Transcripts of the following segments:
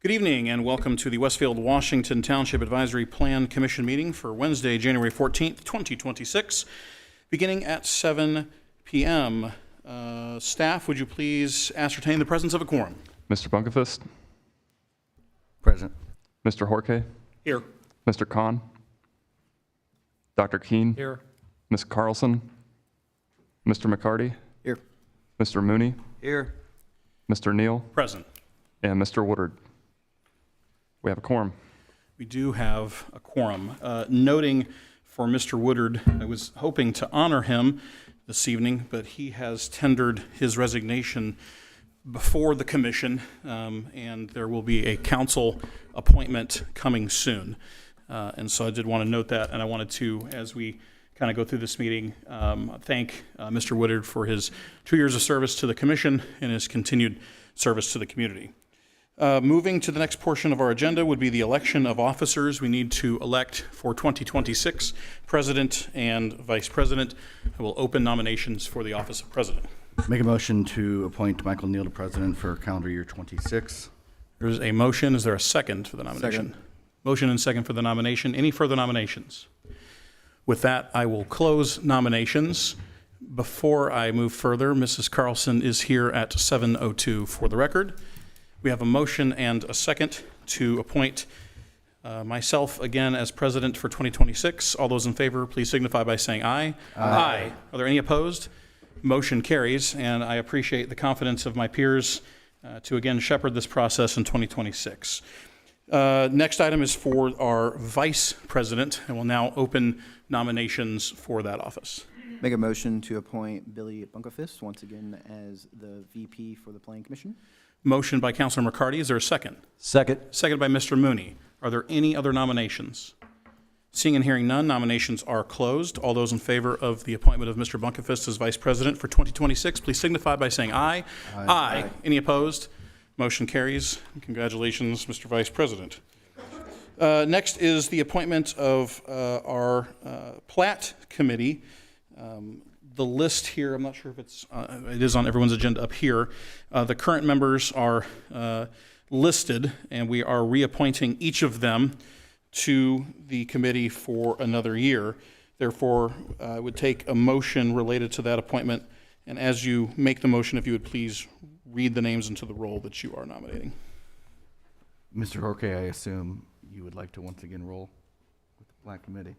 Good evening and welcome to the Westfield, Washington Township Advisory Plan Commission meeting for Wednesday, January 14th, 2026, beginning at 7 p.m. Staff, would you please ascertain the presence of a quorum? Mr. Bunkerfist? Present. Mr. Horke? Here. Mr. Kahn? Dr. Keene? Here. Ms. Carlson? Mr. McCarty? Here. Mr. Mooney? Here. Mr. Neal? Present. And Mr. Woodard. We have a quorum. We do have a quorum. Noting for Mr. Woodard, I was hoping to honor him this evening, but he has tendered his resignation before the commission, and there will be a council appointment coming soon. And so I did want to note that, and I wanted to, as we kind of go through this meeting, thank Mr. Woodard for his 2 years of service to the commission and his continued service to the community. Moving to the next portion of our agenda would be the election of officers. We need to elect for 2026 president and vice president. I will open nominations for the office of president. Make a motion to appoint Michael Neal to president for calendar year 26. There's a motion. Is there a second for the nomination? Second. Motion and second for the nomination. Any further nominations? With that, I will close nominations. Before I move further, Mrs. Carlson is here at 7:02 for the record. We have a motion and a second to appoint myself again as president for 2026. All those in favor, please signify by saying aye. Aye. Are there any opposed? Motion carries, and I appreciate the confidence of my peers to again shepherd this process in 2026. Next item is for our vice president, and we'll now open nominations for that office. Make a motion to appoint Billy Bunkerfist once again as the VP for the Planning Commission. Motion by Councilor McCarty. Is there a second? Second. Seconded by Mr. Mooney. Are there any other nominations? Seeing and hearing none, nominations are closed. All those in favor of the appointment of Mr. Bunkerfist as vice president for 2026, please signify by saying aye. Aye. Aye. Any opposed? Motion carries. Congratulations, Mr. Vice President. Next is the appointment of our Plat Committee. The list here, I'm not sure if it is on everyone's agenda up here. The current members are listed, and we are reappointing each of them to the committee for another year. Therefore, I would take a motion related to that appointment, and as you make the motion, if you would please read the names into the role that you are nominating. Mr. Horke, I assume you would like to once again roll with the Black Committee.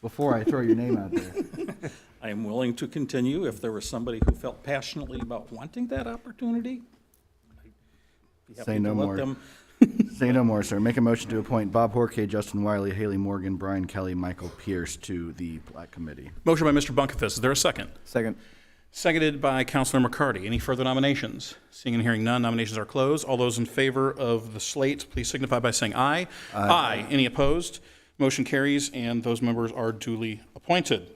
Before I throw your name out there. I am willing to continue if there was somebody who felt passionately about wanting that opportunity. I'd be happy Say no to let more. them. Say no more, sir. Make a motion to appoint Bob Horke, Justin Wiley, Haley Morgan, Brian Kelly, Michael Pierce to the Black Committee. Motion by Mr. Bunkerfist. Is there a second? Second. Seconded by Councilor McCarty. Any further nominations? Seeing and hearing none, nominations are closed. All those in favor of the slate, please signify by saying aye. Aye. Aye. Any opposed? Motion carries, and those members are duly appointed.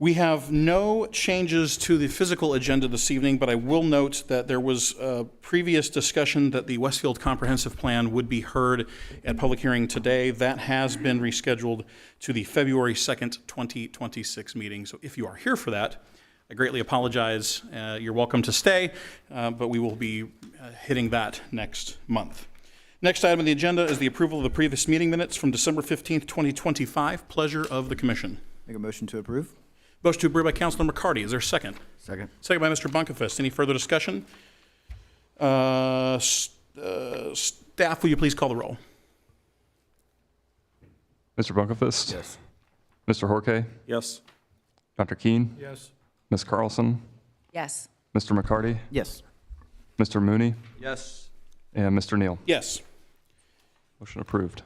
We have no changes to the physical agenda this evening, but I will note that there was a previous discussion that the Westfield Comprehensive Plan would be heard at public hearing today. That has been rescheduled to the February 2nd, 2026 meeting. So if you are here for that, I greatly apologize. You're welcome to stay, but we will be hitting that next month. Next item on the agenda is the approval of the previous meeting minutes from December 15th, 2025. Pleasure of the commission. Make a motion to approve. Motion to approve by Councilor McCarty. Is there a second? Second. Second by Mr. Bunkerfist. Any further discussion? Staff, will you please call the roll? Mr. Bunkerfist? Yes. Mr. Horke? Yes. Dr. Keene? Yes. Ms. Carlson? Yes. Mr. McCarty? Yes. Mr. Mooney? Yes. And Mr. Neal. Yes. Motion approved.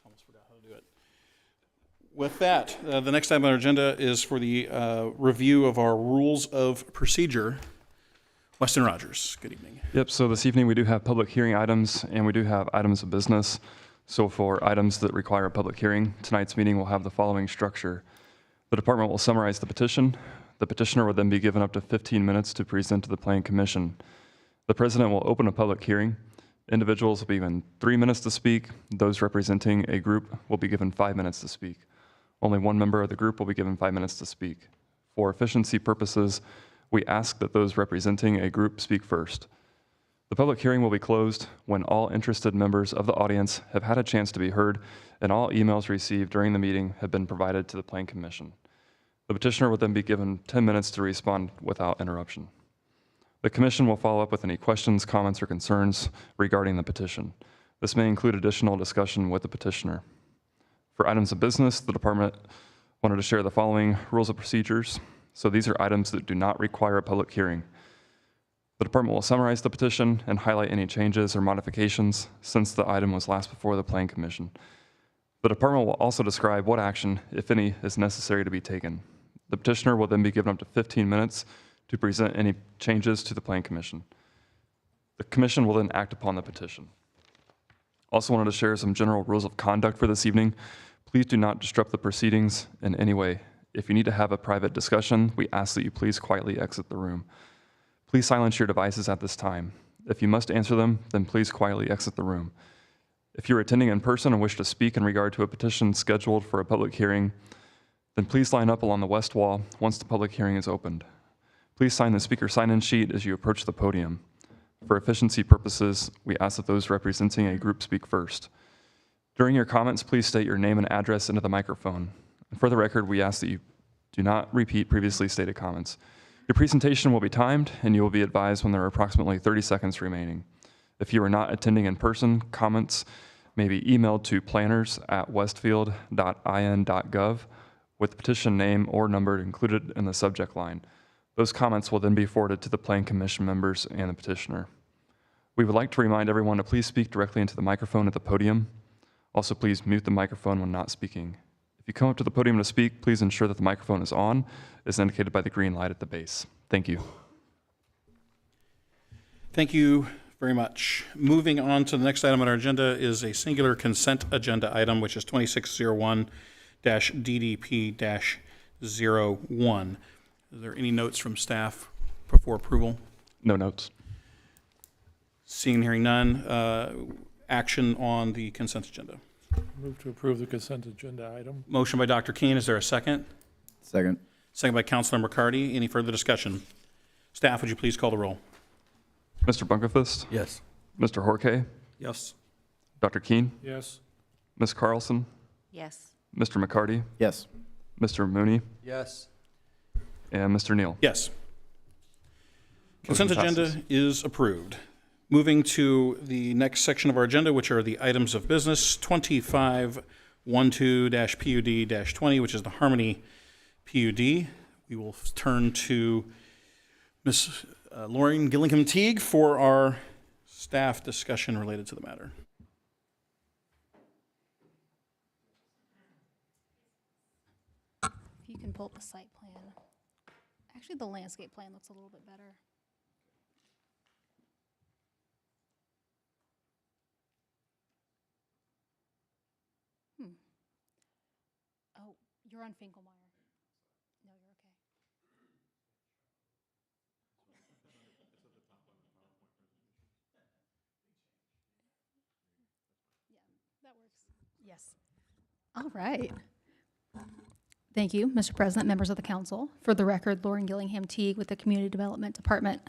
Almost forgot how to do it. With that, the next item on our agenda is for the review of our rules of procedure. Weston Rogers, good evening. Yep, so this evening we do have public hearing items and we do have items of business. So for items that require a public hearing, tonight's meeting will have the following structure. The department will summarize the petition. The petitioner will then be given up to 15 minutes to present to the Planning Commission. The president will open a public hearing. Individuals will be given 3 minutes to speak. Those representing a group will be given 5 minutes to speak. Only one member of the group will be given 5 minutes to speak. For efficiency purposes, we ask that those representing a group speak first. The public hearing will be closed when all interested members of the audience have had a chance to be heard and all emails received during the meeting have been provided to the Plan Commission. The petitioner will then be given 10 minutes to respond without interruption. The commission will follow up with any questions, comments, or concerns regarding the petition. This may include additional discussion with the petitioner. For items of business, the department wanted to share the following rules of procedures. So these are items that do not require a public hearing. The department will summarize the petition and highlight any changes or modifications since the item was last before the Plan Commission. The department will also describe what action, if any, is necessary to be taken. The petitioner will then be given up to 15 minutes to present any changes to the Plan Commission. The commission will then act upon the petition. Also wanted to share some general rules of conduct for this evening. Please do not disrupt the proceedings in any way. If you need to have a private discussion, we ask that you please quietly exit the room. Please silence your devices at this time. If you must answer them, then please quietly exit the room. If you're attending in person and wish to speak in regard to a petition scheduled for a public hearing, then please line up along the west wall once the public hearing is opened. Please sign the speaker sign-in sheet as you approach the podium. For efficiency purposes, we ask that those representing a group speak first. During your comments, please state your name and address into the microphone. And for the record, we ask that you do not repeat previously stated comments. Your presentation will be timed, and you will be advised when there are approximately 30 seconds remaining. If you are not attending in person, comments may be emailed to planners@westfield.in.gov with the petition name or number included in the subject line. Those comments will then be forwarded to the Plan Commission members and the petitioner. We would like to remind everyone to please speak directly into the microphone at the podium. Also, please mute the microphone when not speaking. If you come up to the podium to speak, please ensure that the microphone is on, as indicated by the green light at the base. Thank you. Thank you very much. Moving on to the next item on our agenda is a singular consent agenda item, which is 2601-DDP-01. Is there any notes from staff before approval? No notes. Seeing and hearing none, action on the consent agenda. Move to approve the consent agenda item. Motion by Dr. Keen. Is there a second? Second. Second by Councilor McCarty. Any further discussion? Staff, would you please call the roll? Mr. Bunkerfist, Yes. Mr. Horkay, Yes. Dr. Keen, Yes. Ms. Carlson, Yes. Mr. McCarty, Yes. Mr. Mooney, Yes. and Mr. Neal. Yes. Consent Motion agenda passes. is approved. Moving to the next section of our agenda, which are the items of business, 2512-PUD-20, which is the Harmony PUD. We will turn to Ms. Lauren Gillingham-Teague for our staff discussion related to the matter. If you can pull up the site plan. Actually, the landscape plan looks a little bit better. Oh, you're on Finkelmeyer. No, you're okay. Yeah, that works. Yes. All right. Thank you, Mr. President, members of the council. For the record, Lauren Gillingham-Teague with the Community Development Department.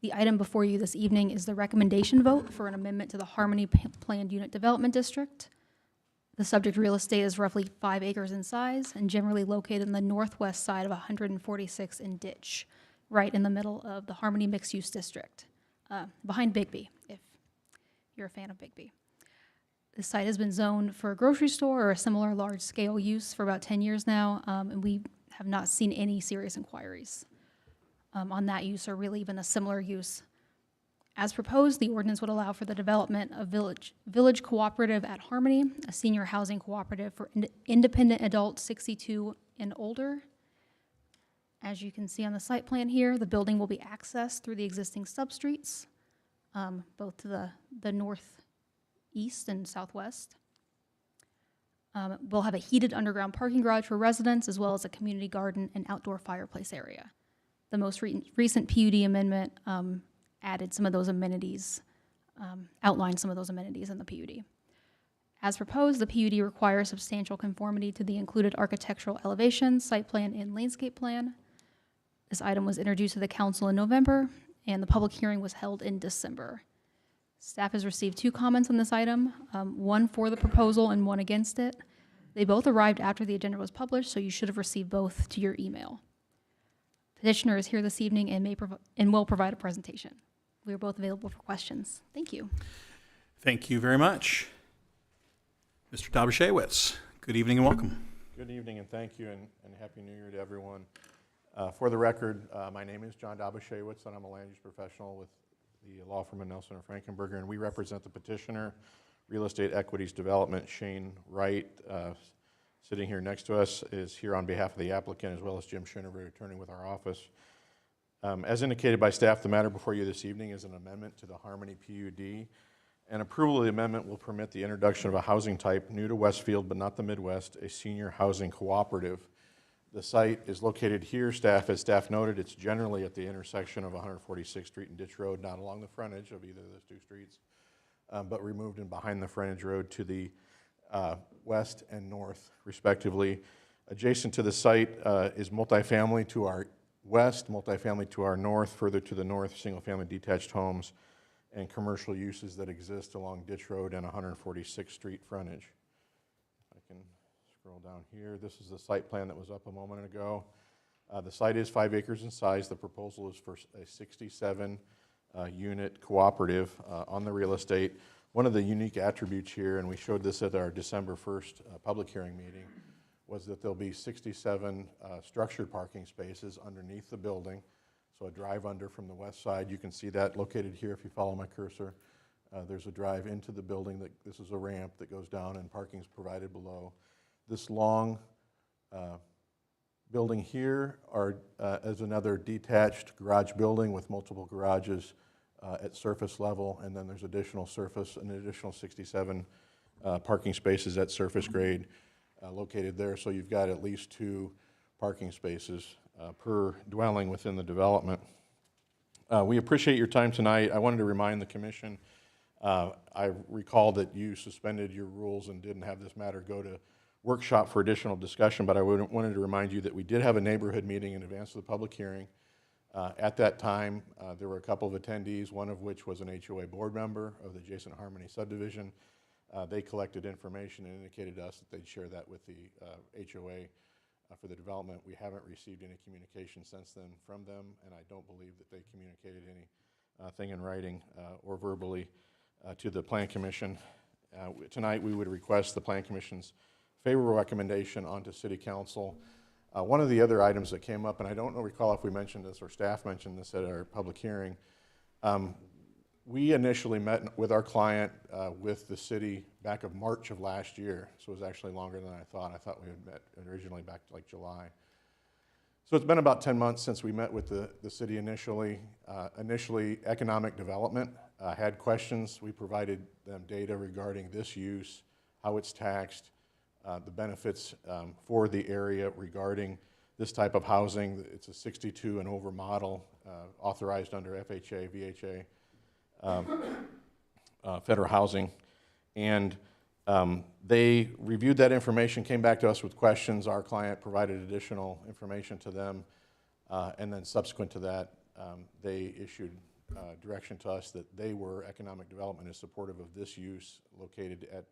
The item before you this evening is the recommendation vote for an amendment to the Harmony Planned Unit Development District. The subject real estate is roughly 5 acres in size and generally located in the northwest side of 146 in Ditch, right in the middle of the Harmony Mixed Use District, behind Bigby, if you're a fan of Bigby. The site has been zoned for a grocery store or a similar large-scale use for about 10 years now, and we have not seen any serious inquiries on that use or really even a similar use. As proposed, the ordinance would allow for the development of Village Cooperative at Harmony, a senior housing cooperative for independent adults 62 and older. As you can see on the site plan here, the building will be accessed through the existing substreets, both to the northeast and southwest. We'll have a heated underground parking garage for residents, as well as a community garden and outdoor fireplace area. The most recent PUD amendment added some of those amenities, outlined some of those amenities in the PUD. As proposed, the PUD requires substantial conformity to the included architectural elevation, site plan, and landscape plan. This item was introduced to the council in November, and the public hearing was held in December. Staff has received 2 comments on this item, one for the proposal and one against it. They both arrived after the agenda was published, so you should have received both to your email. Petitioner is here this evening and will provide a presentation. We are both available for questions. Thank you. Thank you very much. Mr. Dobashewitz, good evening and welcome. Good evening and thank you, and Happy New Year to everyone. For the record, my name is John Dobashewitz, and I'm a land use professional with the law firm of Nelson and Frankenberger, and we represent the petitioner, Real Estate Equities Development. Shane Wright, sitting here next to us, is here on behalf of the applicant, as well as Jim Schoonerberg, attorney with our office. As indicated by staff, the matter before you this evening is an amendment to the Harmony PUD. And approval of the amendment will permit the introduction of a housing type new to Westfield, but not the Midwest, a senior housing cooperative. The site is located here, as staff noted, it's generally at the intersection of 146th Street and Ditch Road, not along the frontage of either of those 2 streets, but removed and behind the frontage road to the west and north, respectively. Adjacent to the site is multifamily to our west, multifamily to our north, further to the north, single-family detached homes, and commercial uses that exist along Ditch Road and 146th Street frontage. I can scroll down here. This is the site plan that was up a moment ago. The site is 5 acres in size. The proposal is for a 67 unit cooperative on the real estate. One of the unique attributes here, and we showed this at our December 1st public hearing meeting, was that there'll be 67 structured parking spaces underneath the building. So a drive under from the west side, you can see that located here if you follow my cursor. There's a drive into the building. This is a ramp that goes down, and parking is provided below. This long building here is another detached garage building with multiple garages at surface level, and then there's an additional 67 parking spaces at surface grade located there. So you've got at least 2 parking spaces per dwelling within the development. We appreciate your time tonight. I wanted to remind the commission, I recall that you suspended your rules and didn't have this matter go to workshop for additional discussion, but I wanted to remind you that we did have a neighborhood meeting in advance of the public hearing. At that time, there were a couple of attendees, one of which was an HOA board member of the adjacent Harmony subdivision. They collected information and indicated to us that they'd share that with the HOA for the development. We haven't received any communication since then from them, and I don't believe that they communicated anything in writing or verbally to the Plan Commission. Tonight, we would request the Plan Commission's favorable recommendation onto City Council. One of the other items that came up, and I don't recall if we mentioned this or staff mentioned this at our public hearing, we initially met with our client with the city back of March of last year, so it was actually longer than I thought. I thought we had met originally back to like July. So it's been about 10 months since we met with the city initially. Initially, economic development had questions. We provided them data regarding this use, how it's taxed, the benefits for the area regarding this type of housing. It's a 62 and over model, authorized under FHA, VHA, federal housing. And they reviewed that information, came back to us with questions. Our client provided additional information to them. And then subsequent to that, they issued direction to us that they were, economic development is supportive of this use located at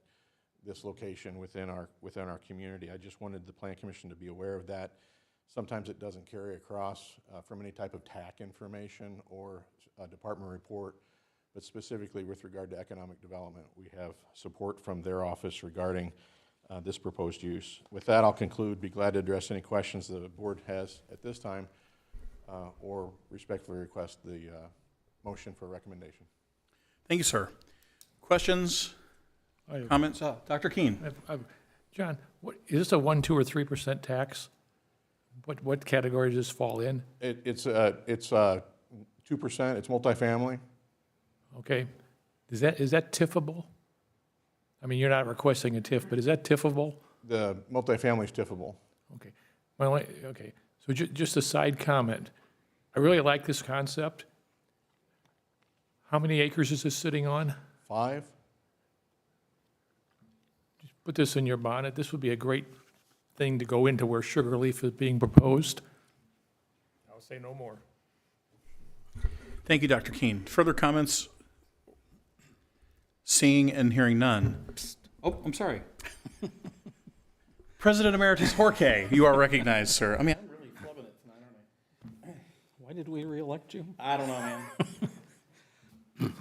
this location within our community. I just wanted the Plan Commission to be aware of that. Sometimes it doesn't carry across from any type of TAC information or a department report, but specifically with regard to economic development, we have support from their office regarding this proposed use. With that, I'll conclude. Be glad to address any questions the board has at this time, or respectfully request the motion for recommendation. Thank you, sir. Questions, comments? Dr. Keene. John, is this a 1%, 2%, or 3% tax? What category does this fall in? It's 2%. It's multifamily. Okay. Is that TIFable? I mean, you're not requesting a TIF, but is that TIFable? The multifamily is TIFable. Okay. Well, okay. So just a side comment. I really like this concept. How many acres is this sitting on? 5. Just put this in your bonnet. This would be a great thing to go into where Sugarleaf is being proposed. I'll say no more. Thank you, Dr. Keene. Further comments Seeing and hearing none. Oh, I'm sorry. President Emeritus Horke, you are recognized, sir. I mean, I'm really flubbing it tonight, aren't I? Why did we reelect you? I don't know, man.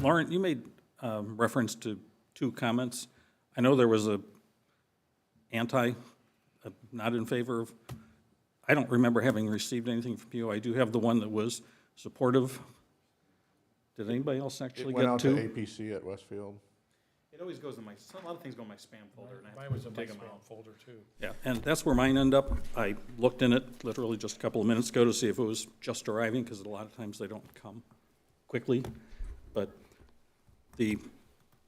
Lauren, you made reference to two comments. I know there was a not in favor of, I don't remember having received anything from you. I do have the one that was supportive. Did anybody else It actually went get out to two? APC at Westfield. It always goes in my, a lot of things go in my spam folder, and I Mine have was to in my dig them spam out. folder, too. Yeah, and that's where mine end up. I looked in it literally just a couple of minutes ago to see if it was just arriving, because a lot of times they don't come quickly. But the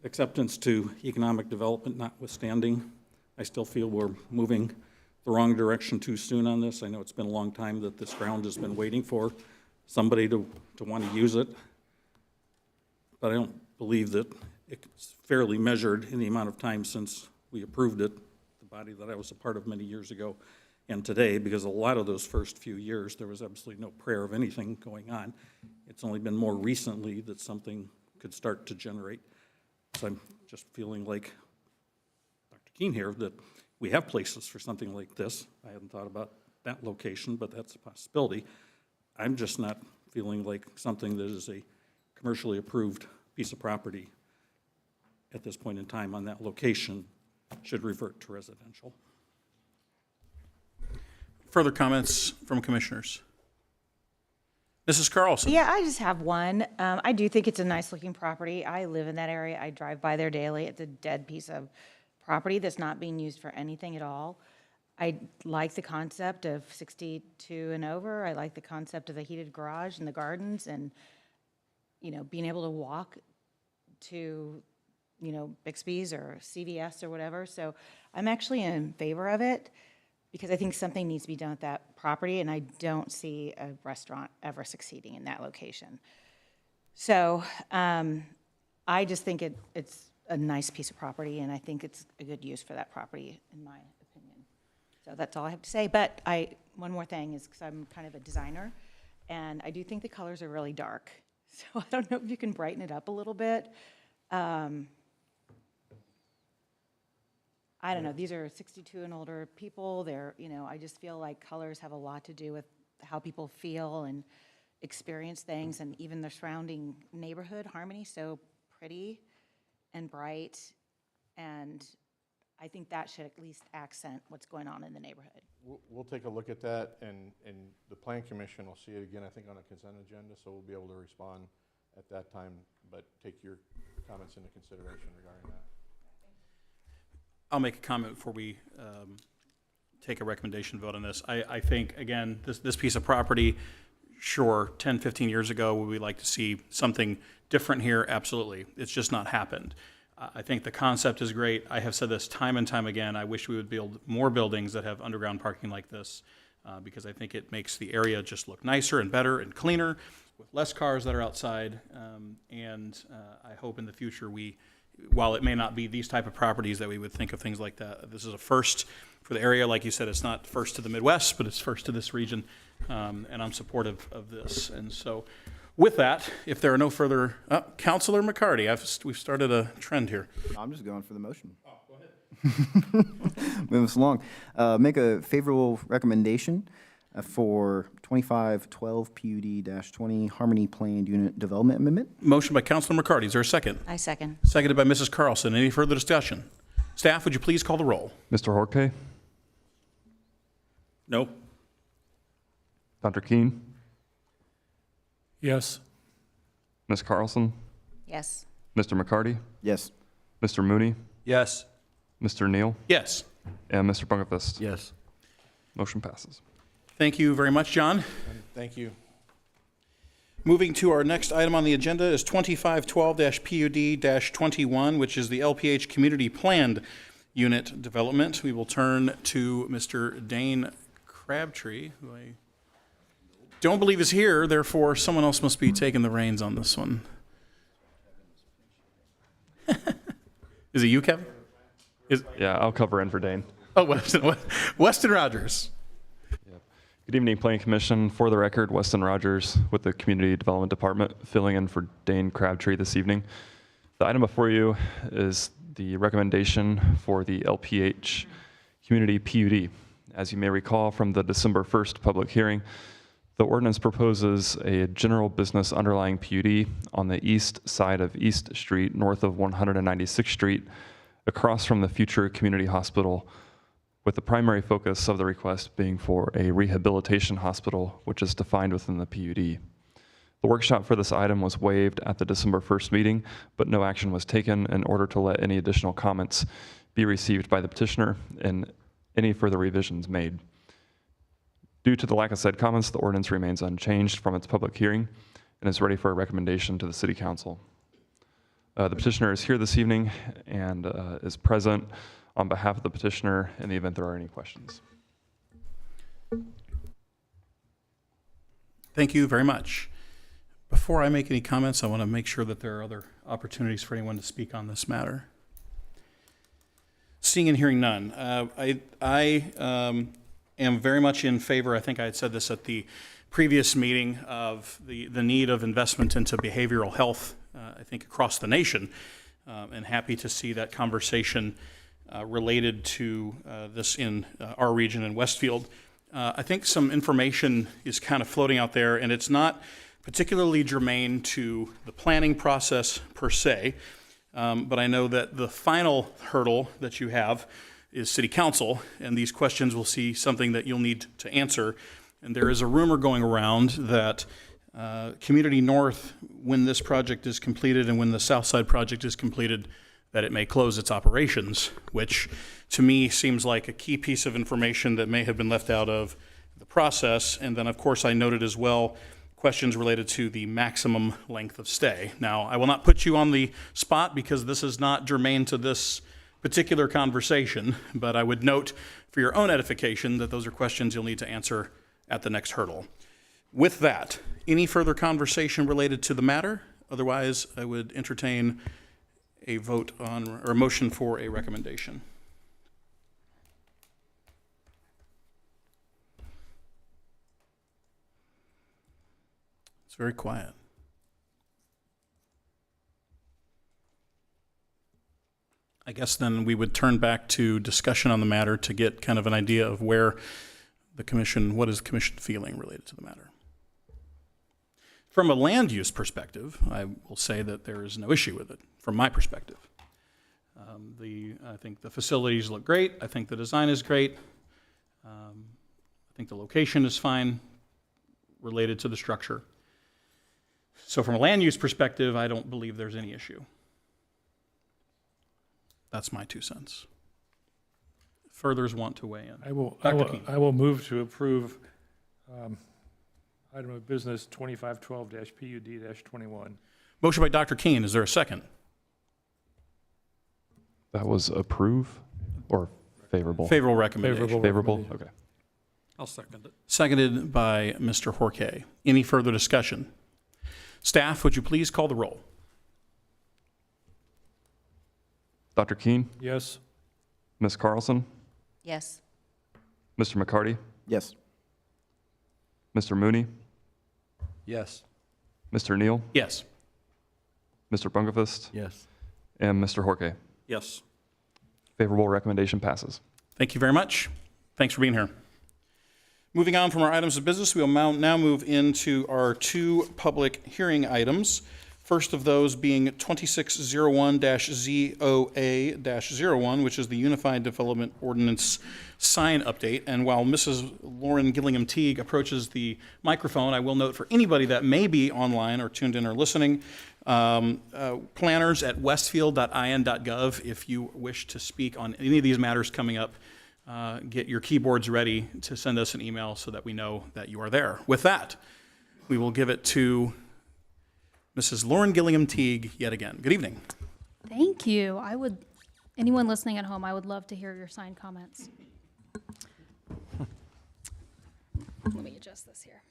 acceptance to economic development notwithstanding, I still feel we're moving the wrong direction too soon on this. I know it's been a long time that this ground has been waiting for somebody to want to use it. But I don't believe that it's fairly measured in the amount of time since we approved it, the body that I was a part of many years ago, and today, because a lot of those first few years, there was absolutely no prayer of anything going on. It's only been more recently that something could start to generate. So I'm just feeling like Dr. Keene here, that we have places for something like this. I hadn't thought about that location, but that's a possibility. I'm just not feeling like something that is a commercially approved piece of property at this point in time on that location should revert to residential. Further comments from commissioners? Mrs. Carlson? Yeah, I just have one. I do think it's a nice-looking property. I live in that area. I drive by there daily. It's a dead piece of property that's not being used for anything at all. I like the concept of 62 and over. I like the concept of the heated garage and the gardens and, you know, being able to walk to, you know, Bixby's or CVS or whatever. So I'm actually in favor of it because I think something needs to be done with that property, and I don't see a restaurant ever succeeding in that location. So I just think it's a nice piece of property, and I think it's a good use for that property, in my opinion. So that's all I have to say. But one more thing is, because I'm kind of a designer, and I do think the colors are really dark. So I don't know if you can brighten it up a little bit. I don't know, these are 62 and older people. They're, you know, I just feel like colors have a lot to do with how people feel and experience things, and even the surrounding neighborhood, Harmony's so pretty and bright, and I think that should at least accent what's going on in the neighborhood. We'll take a look at that, and the Plan Commission will see it again, I think, on a consent agenda, so we'll be able to respond at that time, but take your comments into consideration regarding that. I'll make a comment before we take a recommendation vote on this. I think, again, this piece of property, sure, 10, 15 years ago, would we like to see something different here? Absolutely. It's just not happened. I think the concept is great. I have said this time and time again. I wish we would build more buildings that have underground parking like this because I think it makes the area just look nicer and better and cleaner with less cars that are outside. I hope in the future while it may not be these type of properties that we would think of things like that. This is a first for the area. Like you said, it's not first to the Midwest, but it's first to this region, and I'm supportive of this. And so with that, if there are no further, Councilor McCarty, we've started a trend here. I'm just going for the motion. Oh, go ahead. Move us along. Make a favorable recommendation for 2512 PUD-20 Harmony Planned Unit Development Amendment. Motion by Councilor McCarty. Is there a second? I second. Seconded by Mrs. Carlson. Any further discussion? Staff, would you please call the roll? Mr. Horke, No? Dr. Keene, Yes. Ms. Carlson, Yes. Mr. McCarty, Yes. Mr. Mooney, Yes. Mr. Neal, Yes. and Mr. Bunkerfist. Yes. Motion passes. Thank you very much, John. And thank you. Moving to our next item on the agenda is 2512-PUD-21, which is the LPH Community Planned Unit Development. We will turn to Mr. Dane Crabtree, who I don't believe is here, therefore someone else must be taking the reins on this one. Is it you, Kevin? Yeah, I'll cover in for Dane. Oh, Weston Rogers. Good evening, Planning Commission. For the record, Weston Rogers with the Community Development Department, filling in for Dane Crabtree this evening. The item before you is the recommendation for the LPH Community PUD. As you may recall from the December 1st public hearing, the ordinance proposes a general business underlying PUD on the east side of East Street, north of 196th Street, across from the future community hospital, with the primary focus of the request being for a rehabilitation hospital, which is defined within the PUD. The workshop for this item was waived at the December 1st meeting, but no action was taken in order to let any additional comments be received by the petitioner and any further revisions made. Due to the lack of said comments, the ordinance remains unchanged from its public hearing and is ready for a recommendation to the City Council. The petitioner is here this evening and is present on behalf of the petitioner in the event there are any questions. Thank you very much. Before I make any comments, I want to make sure that there are other opportunities for anyone to speak on this matter. Seeing and hearing none, I am very much in favor, I think I had said this at the previous meeting, of the need of investment into behavioral health, I think across the nation, and happy to see that conversation related to this in our region in Westfield. I think some information is kind of floating out there, and it's not particularly germane to the planning process per se, but I know that the final hurdle that you have is City Council, and these questions will see something that you'll need to answer. And there is a rumor going around that Community North, when this project is completed and when the South Side project is completed, that it may close its operations, which to me seems like a key piece of information that may have been left out of the process. And then, of course, I noted as well questions related to the maximum length of stay. Now, I will not put you on the spot because this is not germane to this particular conversation, but I would note for your own edification that those are questions you'll need to answer at the next hurdle. With that, any further conversation related to the matter? Otherwise, I would entertain a vote on, or a motion for a recommendation. It's very quiet. I guess then we would turn back to discussion on the matter to get kind of an idea of where the commission, what is the commission feeling related to the matter. From a land use perspective, I will say that there is no issue with it, from my perspective. I think the facilities look great. I think the design is great. I think the location is fine related to the structure. So from a land use perspective, I don't believe there's any issue. That's my 2 cents. Furthers want to weigh in. Dr. King. I will move to approve item of business 2512-PUD-21. Motion by Dr. Keene. Is there a second? That was approve or favorable? Favorable recommendation. Favorable? Okay. I'll second it. Seconded by Mr. Horke. Any further discussion? Staff, would you please call the roll? Dr. Keene? Yes. Ms. Carlson? Yes. Mr. McCarty? Yes. Mr. Mooney? Yes. Mr. Neal? Yes. Mr. Bunkerfist? Yes. And Mr. Horke? Yes. Favorable recommendation passes. Thank you very much. Thanks for being here. Moving on from our items of business, we will now move into our 2 public hearing items. First of those being 2601-ZOA-01, which is the Unified Development Ordinance sign update. And while Mrs. Lauren Gillingham Teague approaches the microphone, I will note for anybody that may be online or tuned in or listening, planners at westfield.in.gov, if you wish to speak on any of these matters coming up, get your keyboards ready to send us an email so that we know that you are there. With that, we will give it to Mrs. Lauren Gillingham Teague yet again. Good evening. Thank you. Anyone listening at home, I would love to hear your signed comments. Let me adjust this here.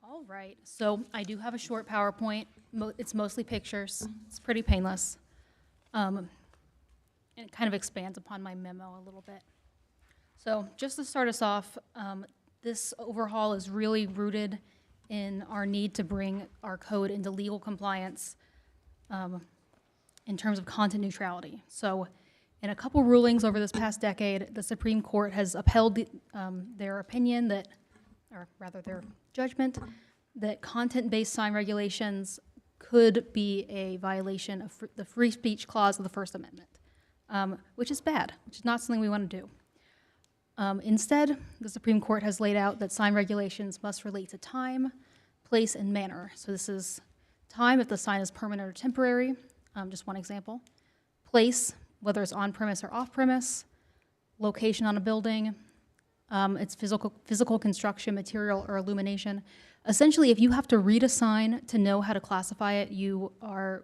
All right, so I do have a short PowerPoint. It's mostly pictures. It's pretty painless. And it kind of expands upon my memo a little bit. So just to start us off, this overhaul is really rooted in our need to bring our code into legal compliance in terms of content neutrality. So in a couple rulings over this past decade, the Supreme Court has upheld their opinion that, or rather their judgment, that content-based sign regulations could be a violation of the free speech clause of the First Amendment, which is bad, which is not something we want to do. Instead, the Supreme Court has laid out that sign regulations must relate to time, place, and manner. So this is time if the sign is permanent or temporary, just one example. Place, whether it's on-premise or off-premise. Location on a building, its physical construction, material, or illumination. Essentially, if you have to read a sign to know how to classify it, you are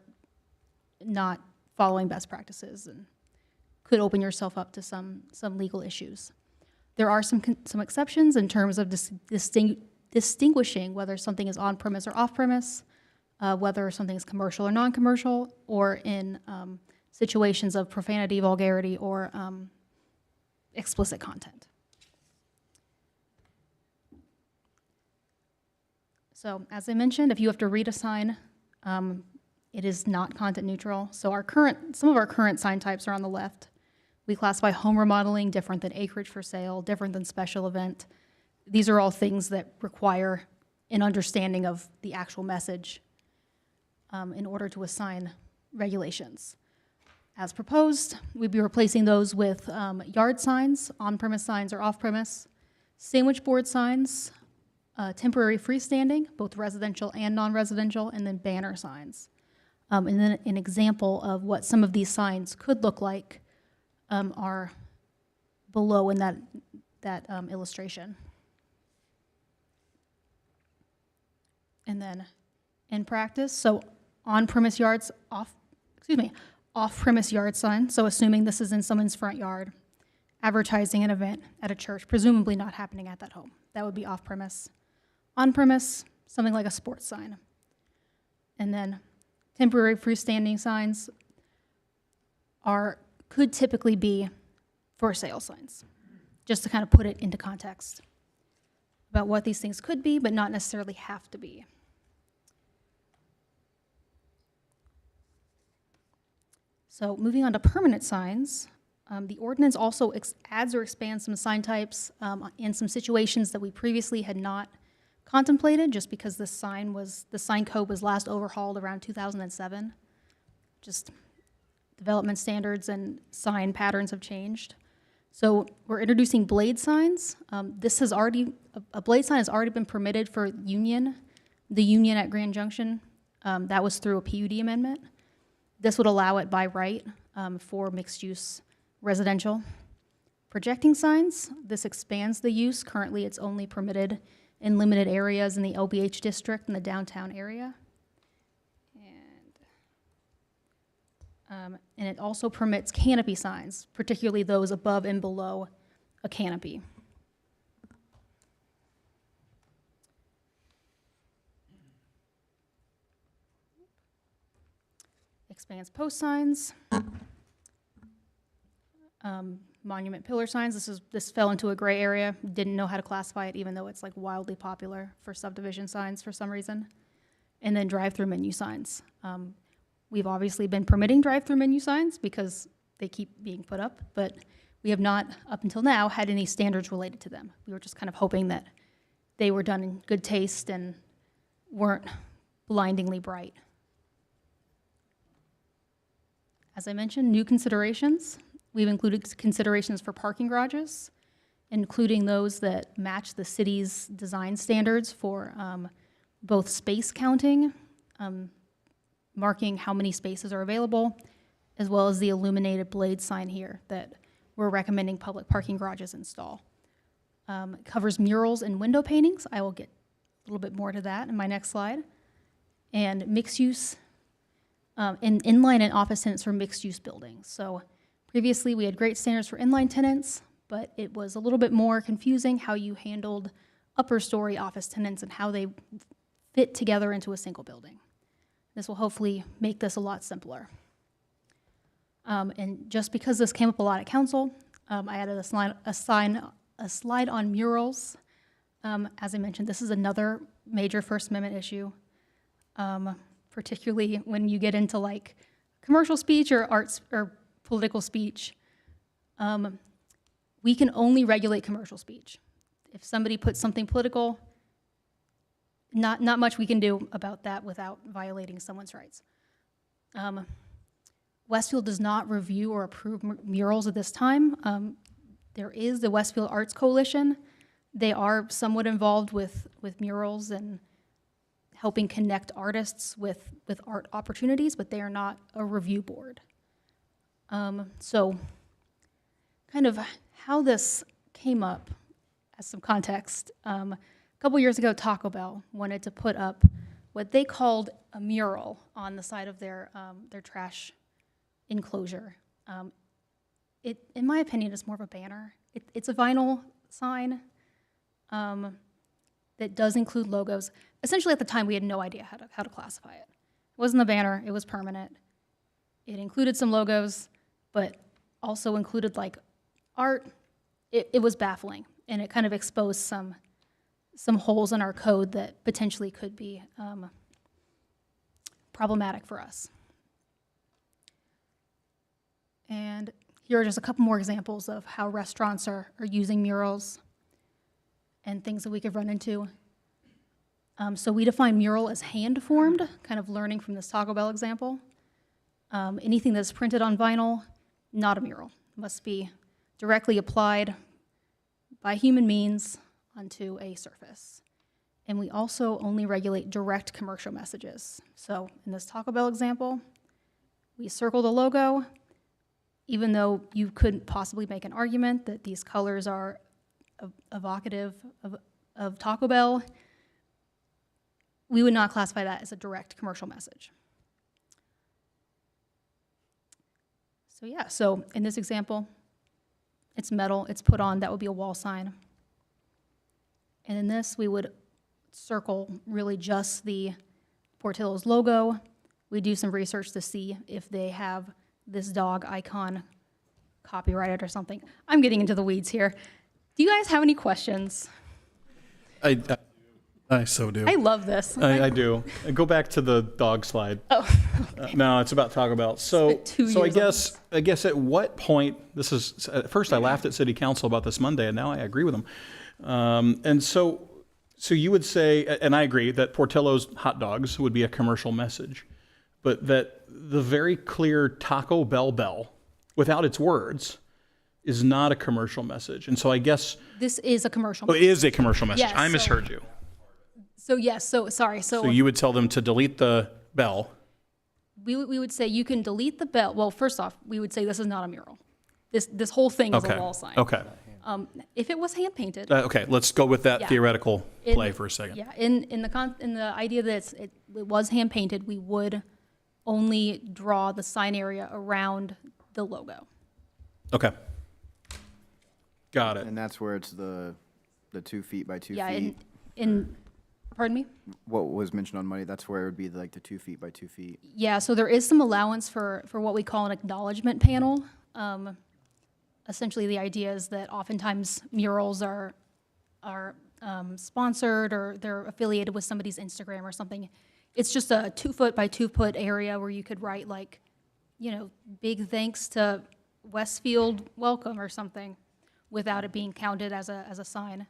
not following best practices and could open yourself up to some legal issues. There are some exceptions in terms of distinguishing whether something is on-premise or off-premise, whether something is commercial or non-commercial, or in situations of profanity, vulgarity, or explicit content. So as I mentioned, if you have to read a sign, it is not content neutral. So some of our current sign types are on the left. We classify home remodeling different than acreage for sale, different than special event. These are all things that require an understanding of the actual message in order to assign regulations. As proposed, we'd be replacing those with yard signs, on-premise signs or off-premise, sandwich board signs, temporary freestanding, both residential and non-residential, and then banner signs. And then an example of what some of these signs could look like are below in that illustration. And then in practice, so on-premise yards, off-premise yard sign, so assuming this is in someone's front yard, advertising an event at a church, presumably not happening at that home. That would be off-premise. On-premise, something like a sports sign. And then temporary freestanding signs could typically be for sale signs, just to kind of put it into context about what these things could be, but not necessarily have to be. So moving on to permanent signs, the ordinance also adds or expands some sign types in some situations that we previously had not contemplated, just because the sign code was last overhauled around 2007. Just development standards and sign patterns have changed. So we're introducing blade signs. A blade sign has already been permitted for the Union at Grand Junction. That was through a PUD amendment. This would allow it by right for mixed-use residential. Projecting signs, this expands the use. Currently, it's only permitted in limited areas in the LBH district in the downtown area. And it also permits canopy signs, particularly those above and below a canopy. Expands post signs. Monument pillar signs, this fell into a gray area. Didn't know how to classify it, even though it's like wildly popular for subdivision signs for some reason. And then drive-through menu signs. We've obviously been permitting drive-through menu signs because they keep being put up, but we have not, up until now, had any standards related to them. We were just kind of hoping that they were done in good taste and weren't blindingly bright. As I mentioned, new considerations. We've included considerations for parking garages, including those that match the city's design standards for both space counting, marking how many spaces are available, as well as the illuminated blade sign here that we're recommending public parking garages install. It covers murals and window paintings. I will get a little bit more to that in my next slide. And mixed use, inline and office tenants for mixed use buildings. So previously we had great standards for inline tenants, but it was a little bit more confusing how you handled upper story office tenants and how they fit together into a single building. This will hopefully make this a lot simpler. And just because this came up a lot at council, I added a slide on murals. As I mentioned, this is another major First Amendment issue. particularly when you get into like commercial speech or arts or political speech. We can only regulate commercial speech. If somebody puts something political, not much we can do about that without violating someone's rights. Westfield does not review or approve murals at this time. There is the Westfield Arts Coalition. They are somewhat involved with murals and helping connect artists with art opportunities, but they are not a review board. So kind of how this came up as some context. A couple years ago, Taco Bell wanted to put up what they called a mural on the side of their trash enclosure. In my opinion, it's more of a banner. It's a vinyl sign that does include logos. Essentially, at the time, we had no idea how to classify it. It wasn't a banner. It was permanent. It included some logos, but also included like art. It was baffling, and it kind of exposed some holes in our code that potentially could be problematic for us. And here are just a couple more examples of how restaurants are using murals and things that we could run into. So we define mural as hand-formed, kind of learning from this Taco Bell example. Anything that's printed on vinyl, not a mural. Must be directly applied by human means onto a surface. And we also only regulate direct commercial messages. So in this Taco Bell example, we circle the logo, even though you couldn't possibly make an argument that these colors are evocative of Taco Bell, we would not classify that as a direct commercial message. So yeah, so in this example, it's metal, it's put on, that would be a wall sign. And in this, we would circle really just the Portillo's logo. We do some research to see if they have this dog icon copyrighted or something. I'm getting into the weeds here. Do you guys have any questions? I so do. I love this. I do. Go back to the dog slide. Oh, No, it's about Taco Bell. So, Spent 2 so years on I guess at what point, this is, at first I laughed at city council about this Monday, and now I agree with them. And so you would say, and I agree, that Portillo's hot dogs would be a commercial message, but that the very clear Taco Bell, without its words, is not a commercial message. And so I guess, this is a commercial oh, message. it is a commercial message. Yes, I so- misheard you. So yes, so sorry. So you would tell them to delete the bell. We would say you can delete the bell. Well, first off, we would say this is not a mural. This whole thing is Okay. a wall sign. Okay. If it was hand painted, Okay, let's go with that Yeah. theoretical In- play for a second. yeah, in the idea that it was hand painted, we would only draw the sign area around the logo. Okay. Got it. And that's where it's the 2 feet by 2 Yeah, feet. pardon me? What was mentioned on Monday, that's where it would be like the 2 feet by 2 feet. Yeah, so there is some allowance for what we call an acknowledgement panel. Essentially, the idea is that oftentimes murals are sponsored or they're affiliated with somebody's Instagram or something. It's just a 2 foot by 2 foot area where you could write like, big thanks to Westfield welcome or something without it being counted as a sign.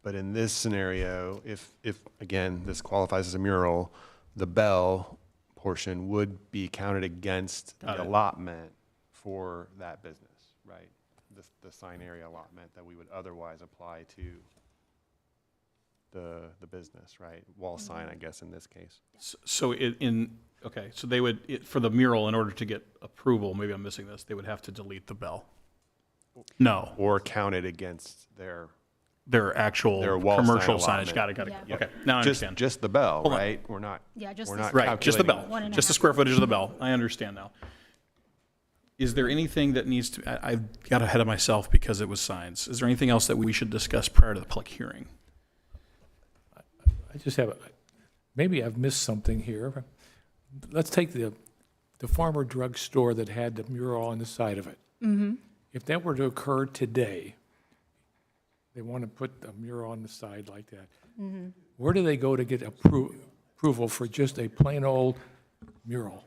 But in this scenario, if again, this qualifies as a mural, the bell portion would be counted against Got the it. allotment for that business, right? The sign area allotment that we would otherwise apply to the business, right? Wall sign, I guess, in this case. So okay, so they would, for the mural, in order to get approval, maybe I'm missing this, they would have to delete the bell. No, Or counted against their their actual Their wall sign commercial signage. allotment. Got it. Yeah. Okay, now I understand. Just the bell, Hold on. right? We're not. Yeah, just we're the not sign. Right, just the bell, calculating- 1.5 just the square footage of the bell. I understand now. Is there anything that needs to, I got ahead of myself because it was signs. Is there anything else that we should discuss prior to the public hearing? I just have, maybe I've missed something here. Let's take the farmer drugstore that had the mural on the side of it. If that were to occur today, they want to put a mural on the side like that. Where do they go to get approval for just a plain old mural?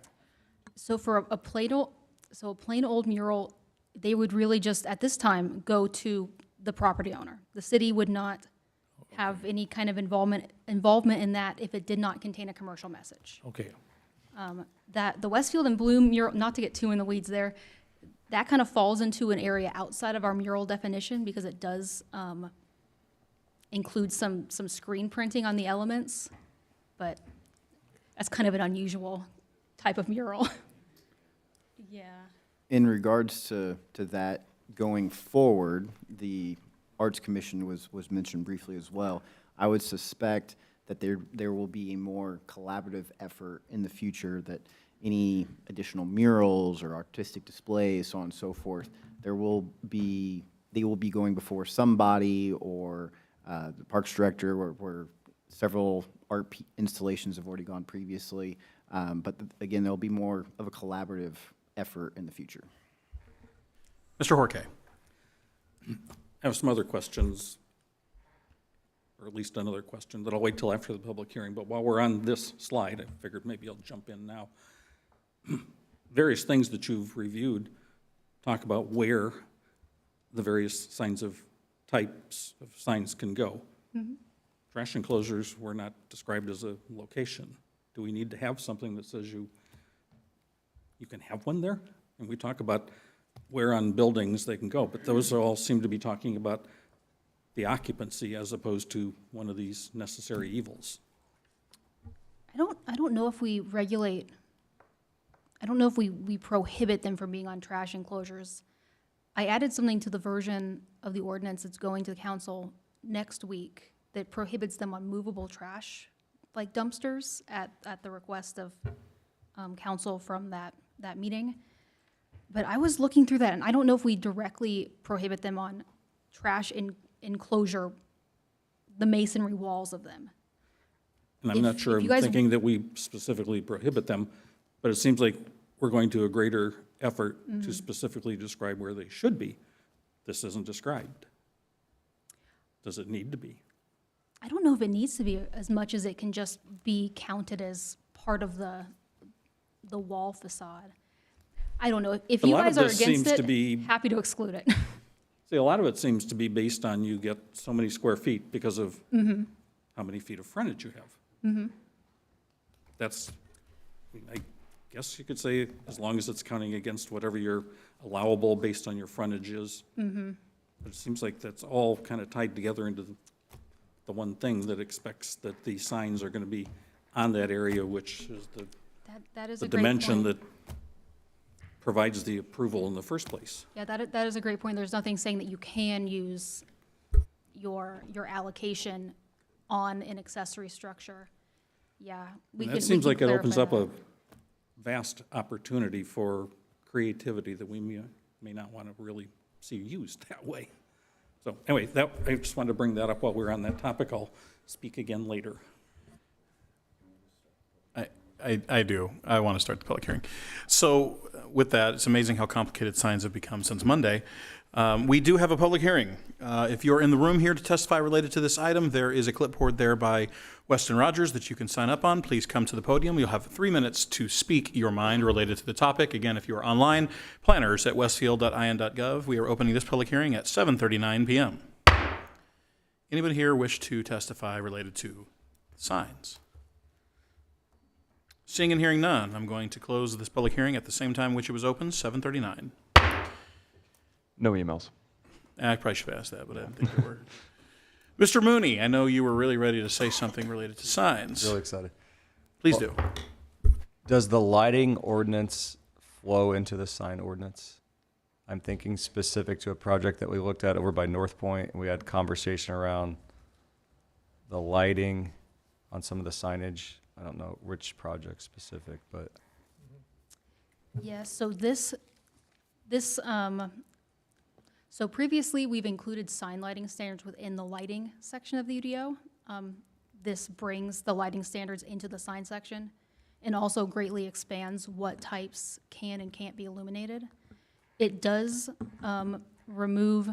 So for a plain old mural, they would really just, at this time, go to the property owner. The city would not have any kind of involvement in that if it did not contain a commercial message. Okay, That the Westfield and Bloom mural, not to get too in the weeds there, that kind of falls into an area outside of our mural definition because it does include some screen printing on the elements, but that's kind of an unusual type of mural. Yeah. In regards to that going forward, the Arts Commission was mentioned briefly as well. I would suspect that there will be a more collaborative effort in the future, that any additional murals or artistic displays, so on and so forth, they will be going before somebody or the Parks Director, where several art installations have already gone previously. But again, there'll be more of a collaborative effort in the future. Mr. Horke. I have some other questions, or at least another question that I'll wait till after the public hearing. But while we're on this slide, I figured maybe I'll jump in now. Various things that you've reviewed talk about where the various types of signs can go. Trash enclosures were not described as a location. Do we need to have something that says you can have one there? And we talk about where on buildings they can go, but those all seem to be talking about the occupancy as opposed to one of these necessary evils. I don't know if we regulate, I don't know if we prohibit them from being on trash enclosures. I added something to the version of the ordinance that's going to the council next week that prohibits them on movable trash, like dumpsters, at the request of council from that meeting. But I was looking through that, and I don't know if we directly prohibit them on trash enclosure, the masonry walls of them. And I'm not sure, if I'm you guys- thinking that we specifically prohibit them, but it seems like we're going to a greater effort to specifically describe where they should be. This isn't described. Does it need to be? I don't know if it needs to be as much as it can just be counted as part of the wall facade. I don't know. If A you lot of guys are this against seems to it, be- happy to exclude it. See, a lot of it seems to be based on you get so many square feet because of how many feet of frontage you have. That's, I guess you could say, as long as it's counting against whatever your allowable based on your frontage is. But it seems like that's all kind of tied together into the one thing that expects that the signs are going to be on that area, which is That is the a great dimension point. that provides the approval in the first place. Yeah, that is a great point. There's nothing saying that you can use your allocation on an accessory structure. Yeah, we And can that seems like it opens up clarify a vast opportunity for creativity that we may not want to really see used that way. So anyway, I just wanted to bring that up while we were on that topic. I'll speak again later. I do. I want to start the public hearing. So with that, it's amazing how complicated signs have become since Monday. We do have a public hearing. If you're in the room here to testify related to this item, there is a clipboard there by Weston Rogers that you can sign up on. Please come to the podium. You'll have 3 minutes to speak your mind related to the topic. Again, if you are online, planners at westfield.in.gov. We are opening this public hearing at 7:39 p.m. Anybody here wish to testify related to signs? Seeing and hearing none, I'm going to close this public hearing at the same time which it was opened, 7:39. No emails. I probably should have asked that, but I didn't think there were. Mr. Mooney, I know you were really ready to say something related to signs. Really excited. Please do. Does the lighting ordinance flow into the sign ordinance? I'm thinking specific to a project that we looked at over by North Point, and we had conversation around the lighting on some of the signage. I don't know which project specific, but Yes, so so previously, we've included sign lighting standards within the lighting section of the UDO. This brings the lighting standards into the sign section and also greatly expands what types can and can't be illuminated. It does remove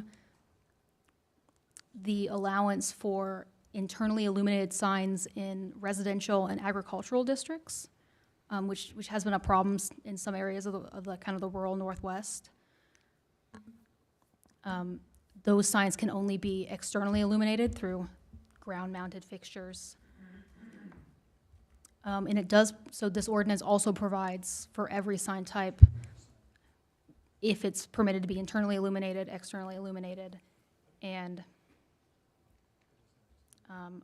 the allowance for internally illuminated signs in residential and agricultural districts, which has been a problem in some areas of the kind of the rural Northwest. Those signs can only be externally illuminated through ground-mounted fixtures. And it does, so this ordinance also provides for every sign type, if it's permitted to be internally illuminated, externally illuminated, and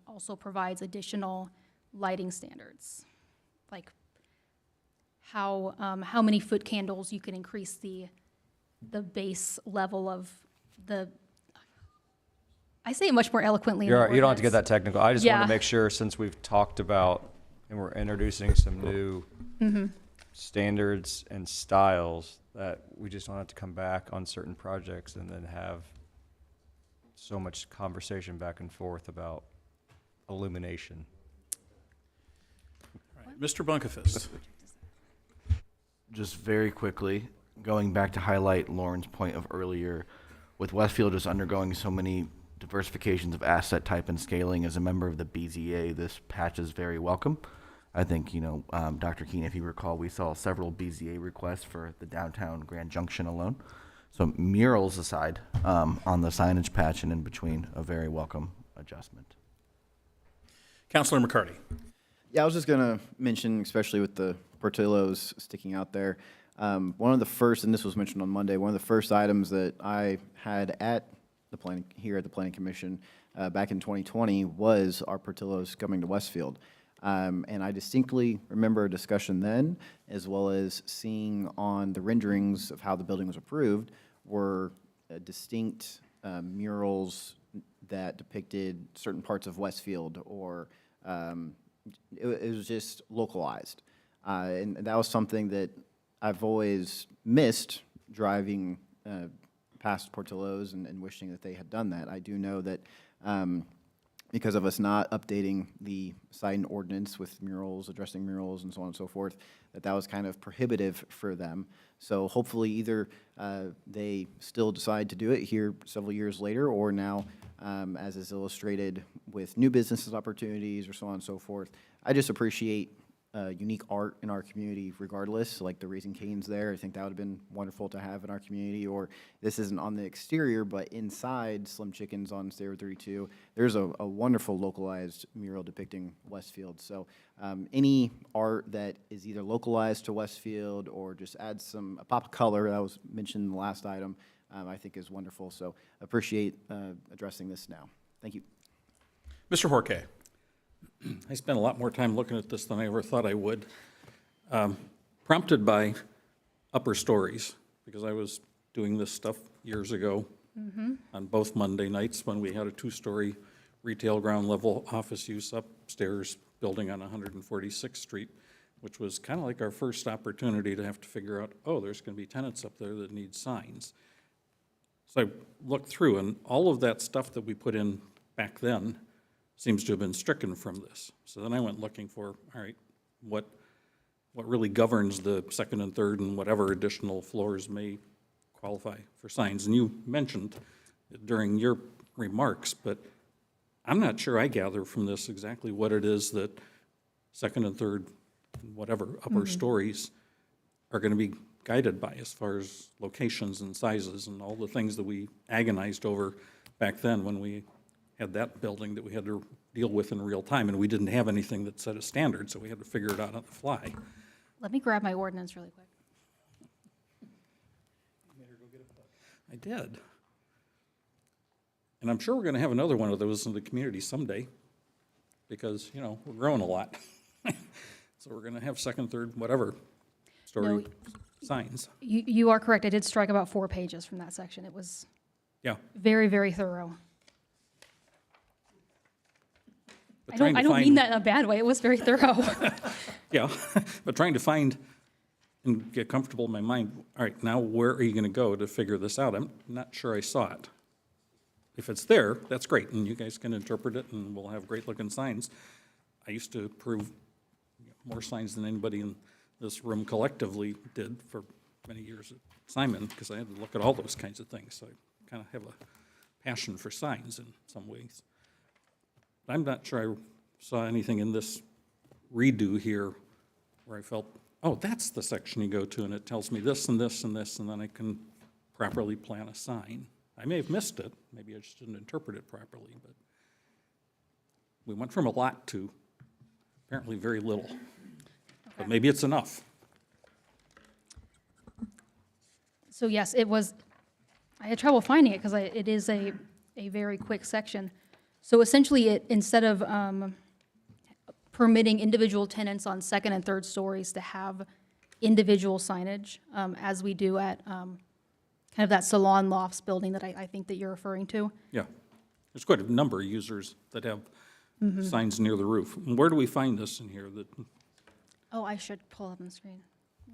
also provides additional lighting standards, like how many foot candles you can increase the base level of the, I say it much more eloquently in the You don't have to get ordinance. that technical. I just want Yeah. to make sure, since we've talked about and we're introducing some new standards and styles, that we just don't have to come back on certain projects and then have so much conversation back and forth about illumination. Mr. Bunkefist. Just very quickly, going back to highlight Lauren's point of earlier, with Westfield just undergoing so many diversifications of asset type and scaling, as a member of the BZA, this patch is very welcome. I think, Dr. Keene, if you recall, we saw several BZA requests for the downtown Grand Junction alone. So murals aside, on the signage patch and in between, a very welcome adjustment. Councilor McCarty. Yeah, I was just going to mention, especially with the Portillos sticking out there, one of the first, and this was mentioned on Monday, one of the first items that I had at the Planning Commission back in 2020 was our Portillos coming to Westfield. And I distinctly remember a discussion then, as well as seeing on the renderings of how the building was approved, were distinct murals that depicted certain parts of Westfield, or it was just localized. And that was something that I've always missed driving past Portillo's and wishing that they had done that. I do know that because of us not updating the sign ordinance with murals, addressing murals, and so on and so forth, that was kind of prohibitive for them. So hopefully either they still decide to do it here several years later, or now, as is illustrated with new businesses opportunities or so on and so forth. I just appreciate unique art in our community regardless, like the Raising Cane's there. I think that would have been wonderful to have in our community. Or this isn't on the exterior, but inside Slim Chickens on Stairway 32, there's a wonderful localized mural depicting Westfield. So any art that is either localized to Westfield or just adds a pop of color, that was mentioned in the last item, I think is wonderful. So appreciate addressing this now. Thank you. Mr. Horke. I spent a lot more time looking at this than I ever thought I would. Prompted by upper stories, because I was doing this stuff years ago on both Monday nights when we had a 2-story retail ground level office use upstairs building on 146th Street, which was kind of like our first opportunity to have to figure out, oh, there's going to be tenants up there that need signs. So I looked through, and all of that stuff that we put in back then seems to have been stricken from this. So then I went looking for, all right, what really governs the second and third and whatever additional floors may qualify for signs. And you mentioned it during your remarks, but I'm not sure I gather from this exactly what it is that second and third, whatever upper stories are going to be guided by as far as locations and sizes and all the things that we agonized over back then when we had that building that we had to deal with in real time, and we didn't have anything that set a standard, so we had to figure it out on the fly. Let me grab my ordinance really quick. I did. And I'm sure we're going to have another one of those in the community someday, because, we're growing a lot. So we're going to have second, third, whatever story signs. You are correct. I did strike about 4 pages from that section. It was Yeah. very, very thorough. But I trying to don't mean find- that in a bad way. It was very thorough. Yeah, but trying to find and get comfortable in my mind, all right, now where are you going to go to figure this out? I'm not sure I saw it. If it's there, that's great, and you guys can interpret it, and we'll have great-looking signs. I used to approve more signs than anybody in this room collectively did for many years at Simon, because I had to look at all those kinds of things. So I kind of have a passion for signs in some ways. I'm not sure I saw anything in this redo here where I felt, oh, that's the section you go to, and it tells me this and this and this, and then I can properly plan a sign. I may have missed it. Maybe I just didn't interpret it properly, but we went from a lot to apparently very little. But maybe it's enough. So yes, it was, I had trouble finding it because it is a very quick section. So essentially, it, instead of permitting individual tenants on second and third stories to have individual signage, as we do at kind of that salon lofts building that I think that you're referring to. Yeah. There's quite a number of users that have signs near the roof. And where do we find this in here? That Oh, I should pull up on the screen.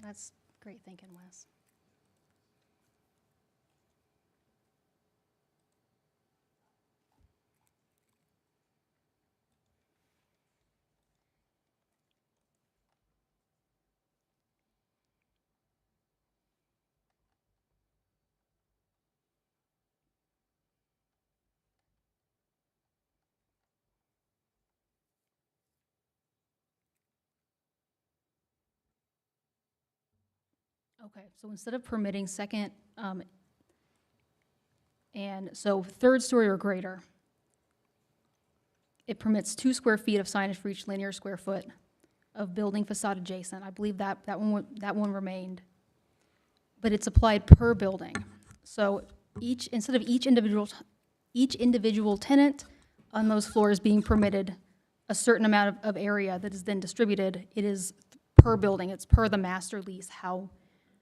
That's great thinking, Wes. Okay, so instead of permitting second, and so third story or greater, it permits 2 square feet of signage for each linear square foot of building facade adjacent. I believe that one remained, but it's applied per building. So instead of each individual tenant on those floors being permitted a certain amount of area that is then distributed, it is per building. It's per the master lease,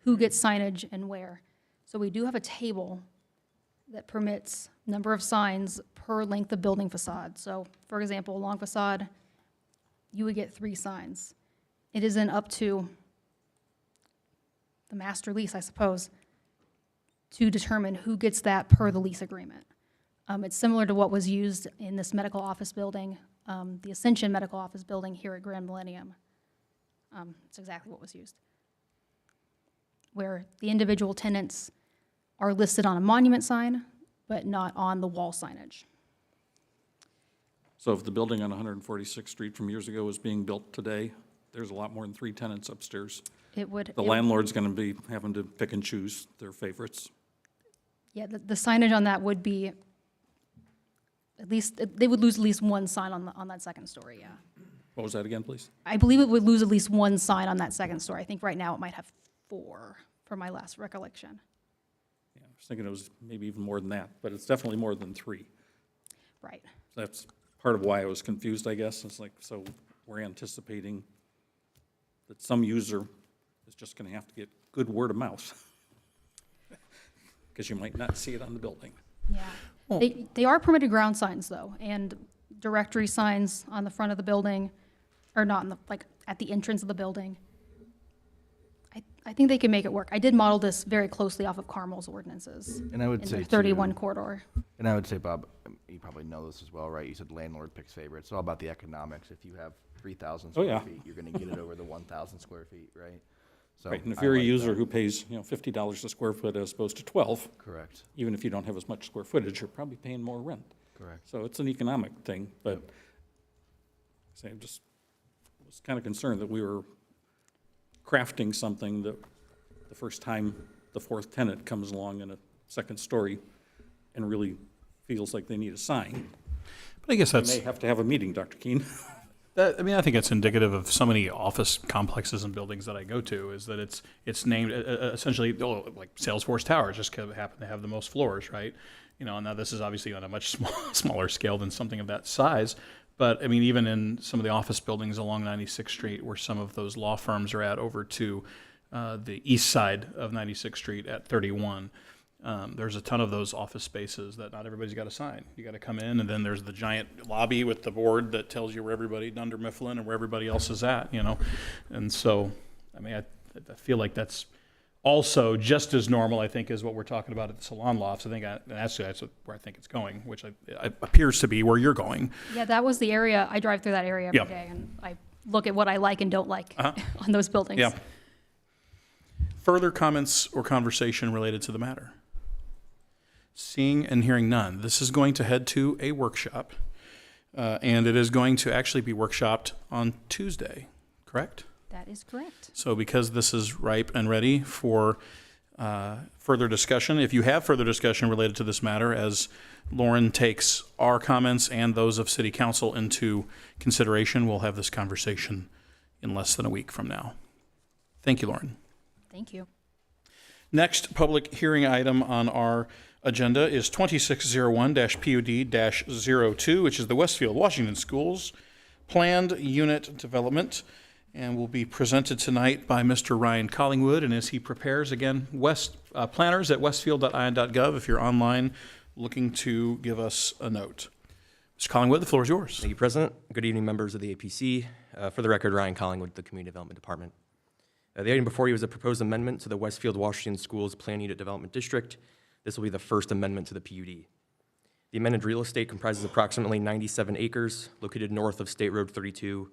who gets signage and where. So we do have a table that permits number of signs per length of building facade. So, for example, a long facade, you would get 3 signs. It is then up to the master lease, I suppose, to determine who gets that per the lease agreement. It's similar to what was used in this medical office building, the Ascension Medical Office building here at Grand Millennium. It's exactly what was used, where the individual tenants are listed on a monument sign, but not on the wall signage. So if the building on 146th Street from years ago was being built today, there's a lot more than 3 tenants upstairs. It would. The landlord's going to be having to pick and choose their favorites. Yeah, the signage on that would be, at least, they would lose at least 1 sign on that second story, yeah. What was that again, please? I believe it would lose at least 1 sign on that second story. I think right now it might have 4, from my last recollection. Yeah, I was thinking it was maybe even more than that, but it's definitely more than 3. Right. That's part of why I was confused, I guess. It's like, so we're anticipating that some user is just going to have to get good word of mouth because you might not see it on the building. Yeah. They are permitted ground signs, though, and directory signs on the front of the building, or not in the, like, at the entrance of the building. I think they can make it work. I did model this very closely off of Carmel's ordinances. And I would in say the 31 too- corridor. And I would say, Bob, you probably know this as well, right? You said landlord picks favorites. It's all about the economics. If you have 3,000 Oh, square yeah. feet, you're going to get it over the 1,000 square feet, right? So Right, and if I you're a like user that. who pays, $50 a square foot as opposed to 12, Correct, even if you don't have as much square footage, you're probably paying more rent. correct. So it's an economic thing, but say, I just was kind of concerned that we were crafting something that the first time the 4th tenant comes along in a second story and really feels like they need a sign. But I guess We that's, may have to have a meeting, Dr. Keene. I think it's indicative of so many office complexes and buildings that I go to, is that it's named essentially, like Salesforce Tower, just happen to have the most floors, right? And now this is obviously on a much smaller scale than something of that size. But I mean, even in some of the office buildings along 96th Street, where some of those law firms are at, over to the east side of 96th Street at 31, there's a ton of those office spaces that not everybody's got a sign. You got to come in, and then there's the giant lobby with the board that tells you where everybody, Dunder Mifflin, and where everybody else is at, And so, I mean, I feel like that's also just as normal, I think, as what we're talking about at the salon lofts. I think that's where I think it's going, which appears to be where you're going. Yeah, that was the area, I drive through that area every Yeah. day, and I look at what I like and don't like on those buildings. Yeah. Further comments or conversation related to the matter? Seeing and hearing none, this is going to head to a workshop, and it is going to actually be workshopped on Tuesday, correct? That is correct. So because this is ripe and ready for further discussion, if you have further discussion related to this matter, as Lauren takes our comments and those of City Council into consideration, we'll have this conversation in less than a week from now. Thank you, Lauren. Thank you. Next public hearing item on our agenda is 2601-PUD-02, which is the Westfield, Washington Schools Planned Unit Development, and will be presented tonight by Mr. Ryan Collingwood. And as he prepares, again, planners at westfield.in.gov, if you're online looking to give us a note. Mr. Collingwood, the floor is yours. Thank you, President. Good evening, members of the APC. For the record, Ryan Collingwood, the Community Development Department. The item before you is a proposed amendment to the Westfield, Washington Schools Plan Unit Development District. This will be the first amendment to the PUD. The amended real estate comprises approximately 97 acres located north of State Road 32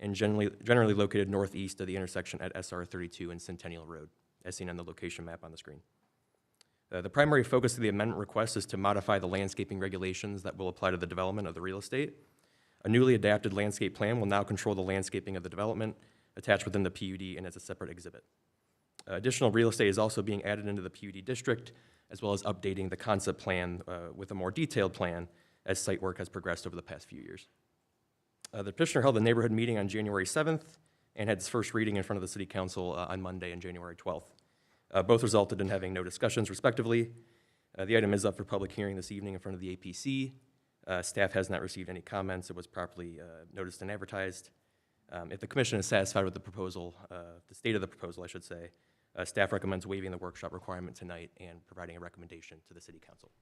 and generally located northeast of the intersection at SR 32 and Centennial Road, as seen on the location map on the screen. The primary focus of the amendment request is to modify the landscaping regulations that will apply to the development of the real estate. A newly adapted landscape plan will now control the landscaping of the development attached within the PUD and as a separate exhibit. Additional real estate is also being added into the PUD district, as well as updating the concept plan with a more detailed plan as site work has progressed over the past few years. The petitioner held a neighborhood meeting on January 7th and had its first reading in front of the City Council on Monday on January 12th. Both resulted in having no discussions, respectively. The item is up for public hearing this evening in front of the APC. Staff has not received any comments. It was properly noticed and advertised. If the commission is satisfied with the proposal, the state of the proposal, I should say, staff recommends waiving the workshop requirement tonight and providing a recommendation to the City Council.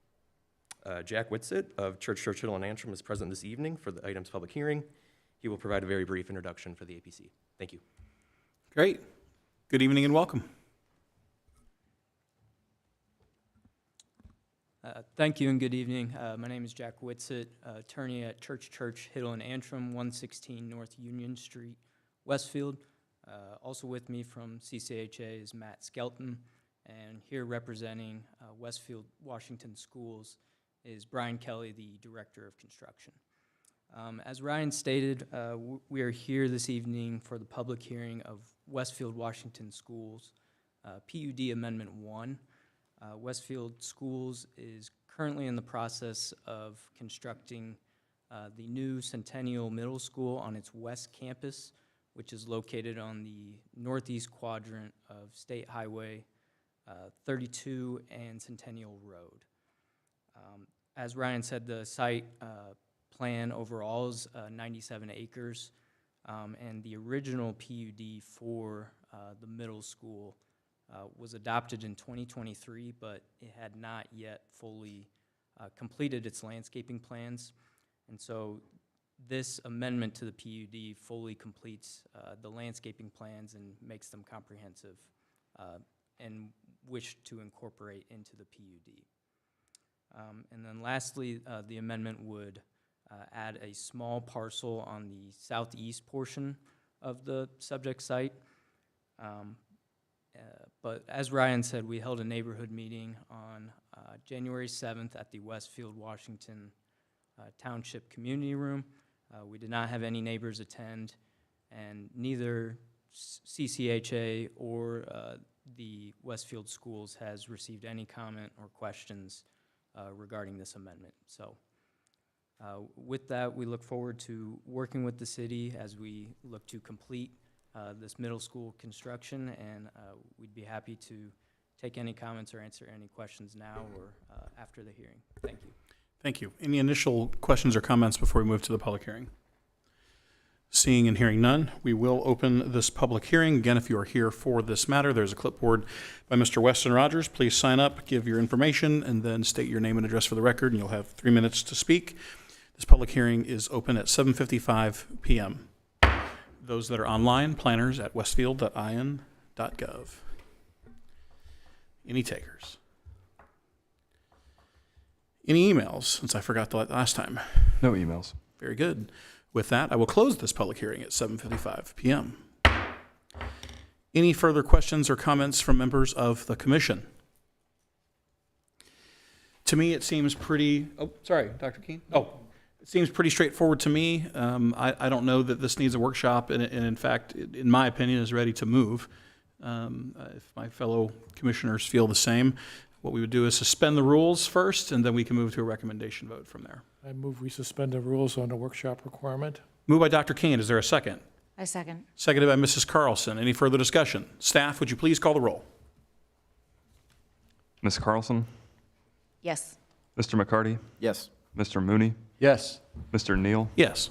Jack Whitsitt of Church Hill and Antrim is present this evening for the item's public hearing. He will provide a very brief introduction for the APC. Thank you. Great. Good evening and welcome. Thank you and good evening. My name is Jack Whitsitt, attorney at Church Hill and Antrim, 116 North Union Street, Westfield. Also with me from CCHA is Matt Skelton, and here representing Westfield Washington Schools is Brian Kelly, the Director of Construction. As Ryan stated, we are here this evening for the public hearing of Westfield Washington Schools PUD Amendment 1. Westfield Schools is currently in the process of constructing the new Centennial Middle School on its west campus, which is located on the northeast quadrant of State Highway 32 and Centennial Road. As Ryan said, the site plan overall is 97 acres, and the original PUD for the middle school was adopted in 2023, but it had not yet fully completed its landscaping plans. And so this amendment to the PUD fully completes the landscaping plans and makes them comprehensive and wish to incorporate into the PUD. And then lastly, the amendment would add a small parcel on the southeast portion of the subject site. But as Ryan said, we held a neighborhood meeting on January 7th at the Westfield, Washington Township Community Room. We did not have any neighbors attend, and neither CCHA or the Westfield Schools has received any comment or questions regarding this amendment. So with that, we look forward to working with the city as we look to complete this middle school construction, and we'd be happy to take any comments or answer any questions now or after the hearing. Thank you. Thank you. Any initial questions or comments before we move to the public hearing? Seeing and hearing none, we will open this public hearing. Again, if you are here for this matter, there's a clipboard by Mr. Weston Rogers. Please sign up, give your information, and then state your name and address for the record, and you'll have 3 minutes to speak. This public hearing is open at 7:55 p.m. Those that are online, planners at westfield.in.gov. Any takers? Any emails, since I forgot the last time? No emails. Very good. With that, I will close this public hearing at 7:55 p.m. Any further questions or comments from members of the commission? To me, it seems pretty, oh, sorry, Dr. Keene? Oh, it seems pretty straightforward to me. I don't know that this needs a workshop, and in fact, in my opinion, is ready to move. If my fellow commissioners feel the same, what we would do is suspend the rules first, and then we can move to a recommendation vote from there. I move we suspend the rules on the workshop requirement. Moved by Dr. Keene. Is there a second? I second. Seconded by Mrs. Carlson. Any further discussion? Staff, would you please call the roll? Ms. Carlson, Yes. Mr. McCarty, Yes. Mr. Mooney, Yes. Mr. Neal, Yes.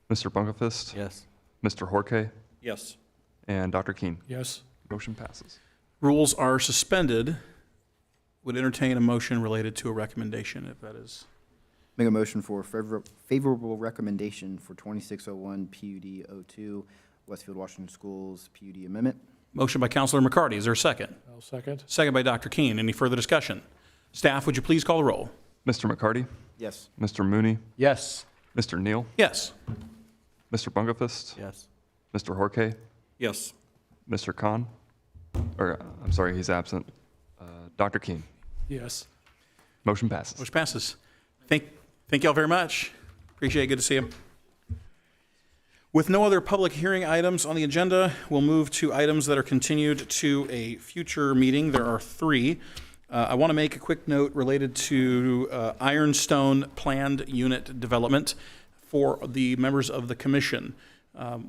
Mr. Bunkerfist, Yes. Mr. Horke, Yes. and Dr. Keene. Yes. Motion passes. Rules are suspended. Would entertain a motion related to a recommendation, if that is. Make a motion for favorable recommendation for 2601 PUD 02 Westfield Washington Schools PUD amendment. Motion by Councilor McCarty. Is there a second? I'll second. Second by Dr. Keene. Any further discussion? Staff, would you please call the roll? Mr. McCarty, Yes. Mr. Mooney, Yes. Mr. Neal, Yes. Mr. Bunkerfist, Yes. Mr. Horke, Yes. Mr. Khan, or I'm sorry, he's absent. Dr. Keene. Yes. Motion passes. Motion passes. Thank y'all very much. Appreciate it. Good to see you. With no other public hearing items on the agenda, we'll move to items that are continued to a future meeting. There are 3. I want to make a quick note related to Ironstone planned unit development for the members of the commission.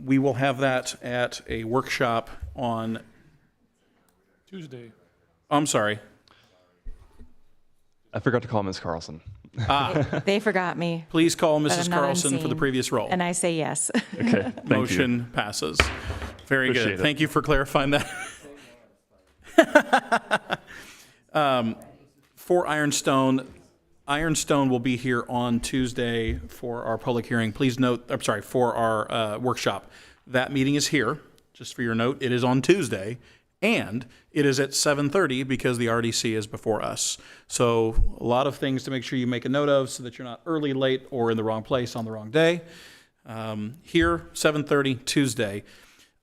We will have that at a workshop on, Tuesday. I'm sorry. I forgot to call Ms. Carlson. They forgot me, Please call But Mrs. I'm not Carlson for the unseen. previous role. and I say yes. Okay, thank you. Motion passes. Very Appreciate good. it. Thank you for clarifying that. For Ironstone will be here on Tuesday for our public hearing. Please note, I'm sorry, for our workshop. That meeting is here, just for your note. It is on Tuesday, and it is at 7:30 because the RDC is before us. So a lot of things to make sure you make a note of so that you're not early, late, or in the wrong place on the wrong day. Here, 7:30, Tuesday.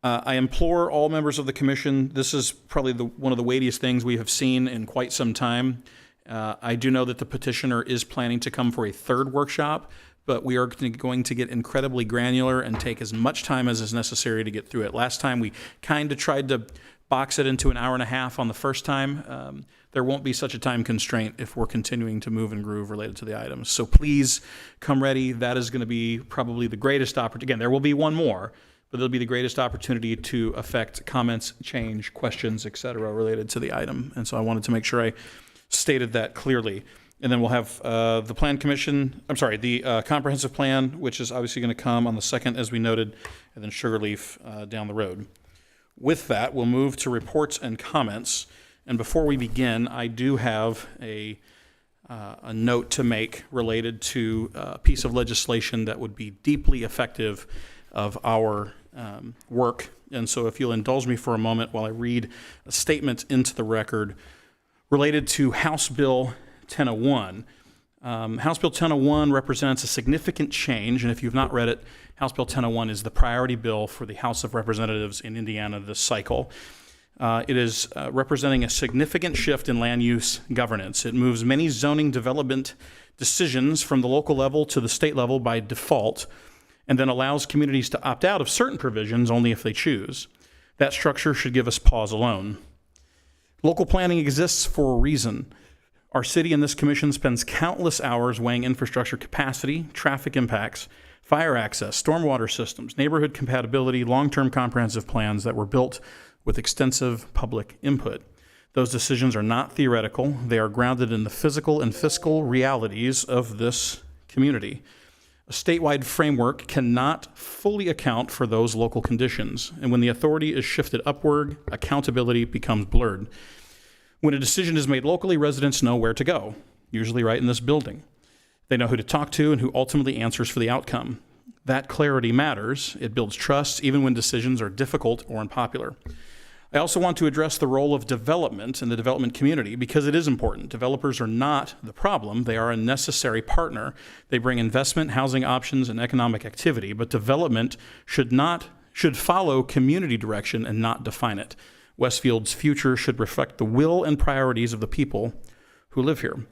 I implore all members of the commission, this is probably one of the weightiest things we have seen in quite some time. I do know that the petitioner is planning to come for a 3rd workshop, but we are going to get incredibly granular and take as much time as is necessary to get through it. Last time, we kind of tried to box it into an hour and a half on the first time. There won't be such a time constraint if we're continuing to move and groove related to the items. So please come ready. That is going to be probably the greatest opportunity. Again, there will be one more, but it'll be the greatest opportunity to affect comments, change, questions, et cetera, related to the item. And so I wanted to make sure I stated that clearly. And then we'll have the comprehensive plan, which is obviously going to come on the 2nd, as we noted, and then Sugarleaf down the road. With that, we'll move to reports and comments. And before we begin, I do have a note to make related to a piece of legislation that would be deeply effective of our work. And so if you'll indulge me for a moment while I read a statement into the record related to House Bill 1001. House Bill 1001 represents a significant change, and if you've not read it, House Bill 1001 is the priority bill for the House of Representatives in Indiana this cycle. It is representing a significant shift in land use governance. It moves many zoning development decisions from the local level to the state level by default, and then allows communities to opt out of certain provisions only if they choose. That structure should give us pause alone. Local planning exists for a reason. Our city and this commission spends countless hours weighing infrastructure capacity, traffic impacts, fire access, stormwater systems, neighborhood compatibility, long-term comprehensive plans that were built with extensive public input. Those decisions are not theoretical. They are grounded in the physical and fiscal realities of this community. A statewide framework cannot fully account for those local conditions, and when the authority is shifted upward, accountability becomes blurred. When a decision is made locally, residents know where to go, usually right in this building. They know who to talk to and who ultimately answers for the outcome. That clarity matters. It builds trust even when decisions are difficult or unpopular. I also want to address the role of development in the development community because it is important. Developers are not the problem. They are a necessary partner. They bring investment, housing options, and economic activity, but development should follow community direction and not define it. Westfield's future should reflect the will and priorities of the people who live here.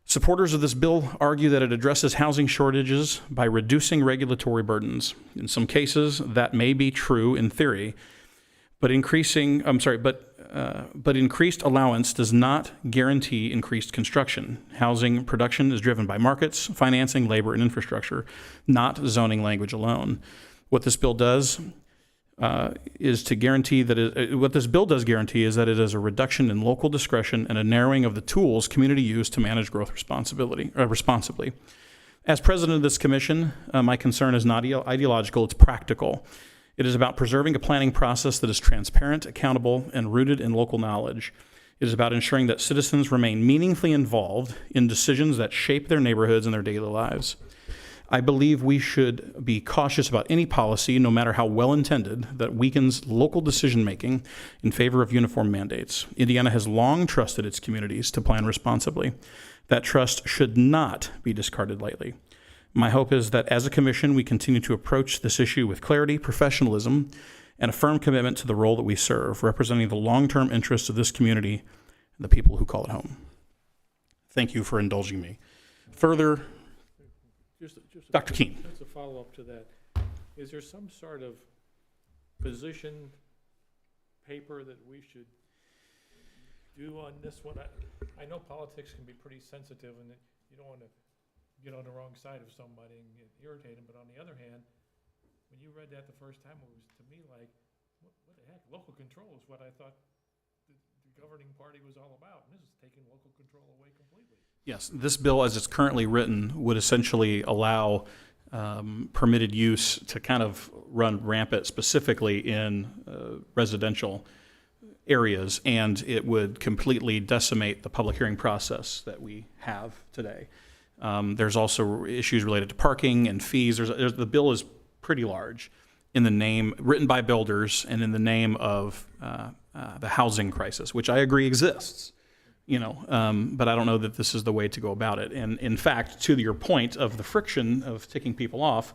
Supporters of this bill argue that it addresses housing shortages by reducing regulatory burdens. In some cases, that may be true in theory, but increased allowance does not guarantee increased construction. Housing production is driven by markets, financing, labor, and infrastructure, not zoning language alone. What this bill does is to guarantee that what this bill does guarantee is that it is a reduction in local discretion and a narrowing of the tools community use to manage growth responsibly. As president of this commission, my concern is not ideological, it's practical. It is about preserving a planning process that is transparent, accountable, and rooted in local knowledge. It is about ensuring that citizens remain meaningfully involved in decisions that shape their neighborhoods and their daily lives. I believe we should be cautious about any policy, no matter how well-intended, that weakens local decision-making in favor of uniform mandates. Indiana has long trusted its communities to plan responsibly. That trust should not be discarded lightly. My hope is that as a commission, we continue to approach this issue with clarity, professionalism, and a firm commitment to the role that we serve, representing the long-term interests of this community and the people who call it home. Thank you for indulging me. Further, Dr. Keene. Just a follow-up to that. Is there some sort of position paper that we should do on this one? I know politics can be pretty sensitive and you don't want to get on the wrong side of somebody and get irritated, but on the other hand, when you read that the first time, it was to me like, what the heck? Local control is what I thought the governing party was all about, and this is taking local control away completely. Yes, this bill, as it's currently written, would essentially allow permitted use to kind of run rampant, specifically in residential areas, and it would completely decimate the public hearing process that we have today. There's also issues related to parking and fees. The bill is pretty large in the name, written by builders, and in the name of the housing crisis, which I agree exists. But I don't know that this is the way to go about it. And in fact, to your point of the friction of ticking people off,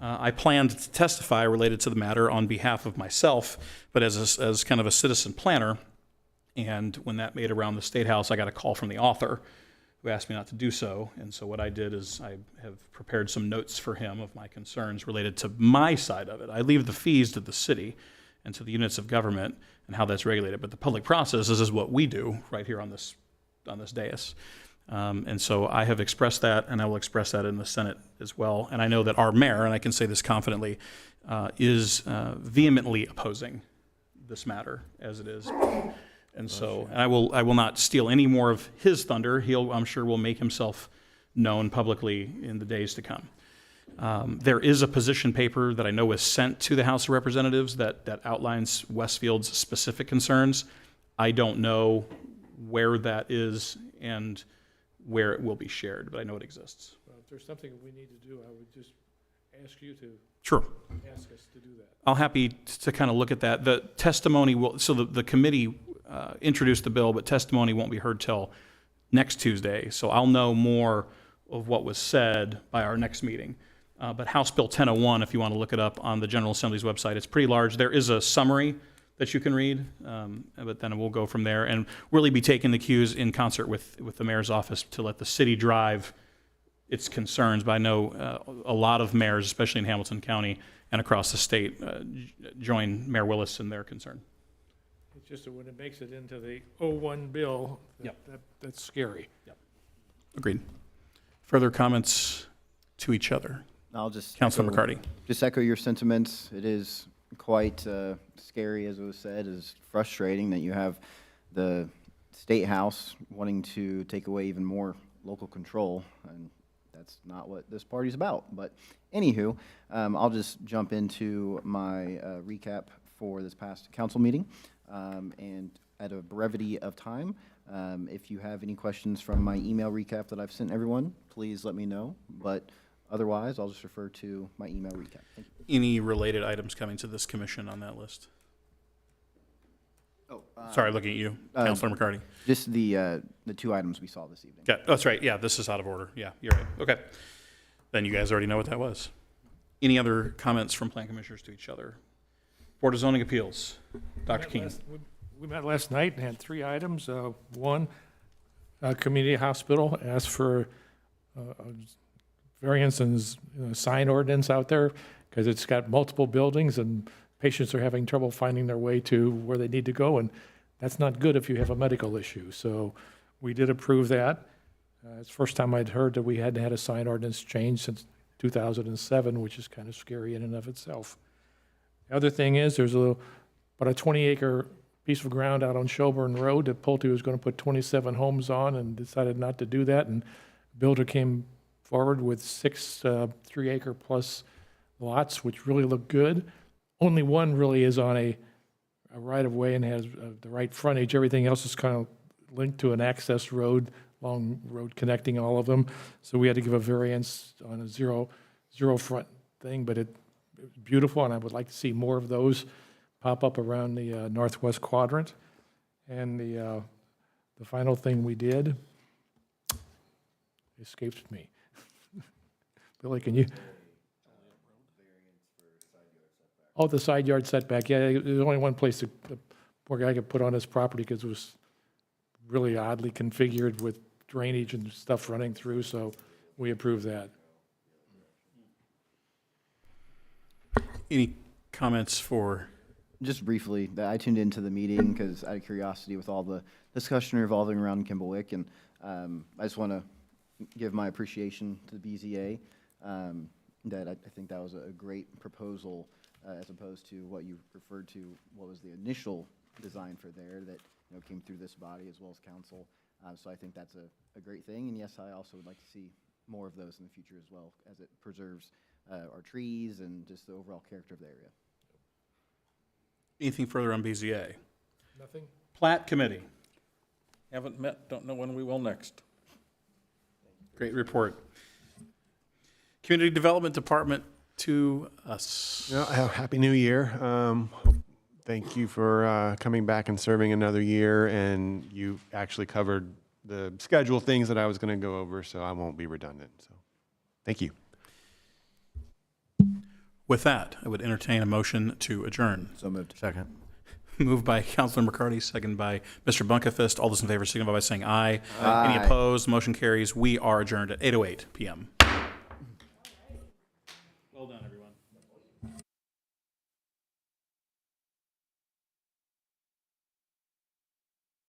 I planned to testify related to the matter on behalf of myself, but as kind of a citizen planner. And when that made around the State House, I got a call from the author who asked me not to do so. And so what I did is I have prepared some notes for him of my concerns related to my side of it. I leave the fees to the city and to the units of government and how that's regulated. But the public process is what we do right here on this dais. And so I have expressed that, and I will express that in the Senate as well. And I know that our mayor, and I can say this confidently, is vehemently opposing this matter as it is. And so and I will not steal any more of his thunder. I'm sure will make himself known publicly in the days to come. There is a position paper that I know was sent to the House of Representatives that outlines Westfield's specific concerns. I don't know where that is and where it will be shared, but I know it exists. Well, if there's something we need to do, I would just ask you to Sure. ask us to do that. I'll happy to kind of look at that. The testimony will, so the committee introduced the bill, but testimony won't be heard till next Tuesday. So I'll know more of what was said by our next meeting. But House Bill 1001, if you want to look it up on the General Assembly's website, it's pretty large. There is a summary that you can read, but then we'll go from there and really be taking the cues in concert with the mayor's office to let the city drive its concerns. But I know a lot of mayors, especially in Hamilton County and across the state, join Mayor Willis in their concern. It's just that when it makes it into the 01 bill, that's scary. Yep. Agreed. Further comments to each other? I'll just Councilor McCarty. Just echo your sentiments. It is quite scary, as it was said. It is frustrating that you have the State House wanting to take away even more local control, and that's not what this party's about. But anywho, I'll just jump into my recap for this past council meeting. And at a brevity of time, if you have any questions from my email recap that I've sent everyone, please let me know. But otherwise, I'll just refer to my email recap. Thank you. Any related items coming to this commission on that list? Oh, sorry, looking at you, Councilor McCarty. Just the two items we saw this evening. Okay, that's right. Yeah, this is out of order. Yeah, you're right. Okay. Then you guys already know what that was. Any other comments from plan commissioners to each other? Board of Zoning Appeals, Dr. King. We met last night and had 3 items. One, Community Hospital asked for a variance and sign ordinance out there because it's got multiple buildings and patients are having trouble finding their way to where they need to go, and that's not good if you have a medical issue. So we did approve that. It's the first time I'd heard that we hadn't had a sign ordinance change since 2007, which is kind of scary in and of itself. The other thing is there's about a 20-acre piece of ground out on Shelburne Road that Pulte was going to put 27 homes on and decided not to do that. And the builder came forward with 6 3-acre plus lots, which really look good. Only one really is on a right-of-way and has the right frontage. Everything else is kind of linked to an access road, long road connecting all of them. So we had to give a variance on a zero front thing, but it's beautiful, and I would like to see more of those pop up around the northwest quadrant. And the final thing we did escapes me. Billy, can you? Oh, the side yard setback. Yeah, there's only one place the poor guy could put on his property because it was really oddly configured with drainage and stuff running through, so we approved that. Any comments for, Just briefly, I tuned into the meeting because out of curiosity with all the discussion revolving around Kimballwick, and I just want to give my appreciation to the BZA, that I think that was a great proposal as opposed to what you referred to, what was the initial design for there that came through this body as well as council. So I think that's a great thing, and yes, I also would like to see more of those in the future as well, as it preserves our trees and just the overall character of the area. anything further on BZA? Nothing? Plat Committee. Haven't met, don't know when we will next. Great report. Community Development Department to us. Happy New Year. Thank you for coming back and serving another year, and you actually covered the schedule things that I was going to go over, so I won't be redundant. So, thank you. With that, I would entertain a motion to adjourn. So moved. Second. Moved by Councilor McCarty, second by Mr. Bunkefist. All those in favor signify by saying aye. Aye. Any opposed? Motion carries. We are adjourned at 8:08 p.m.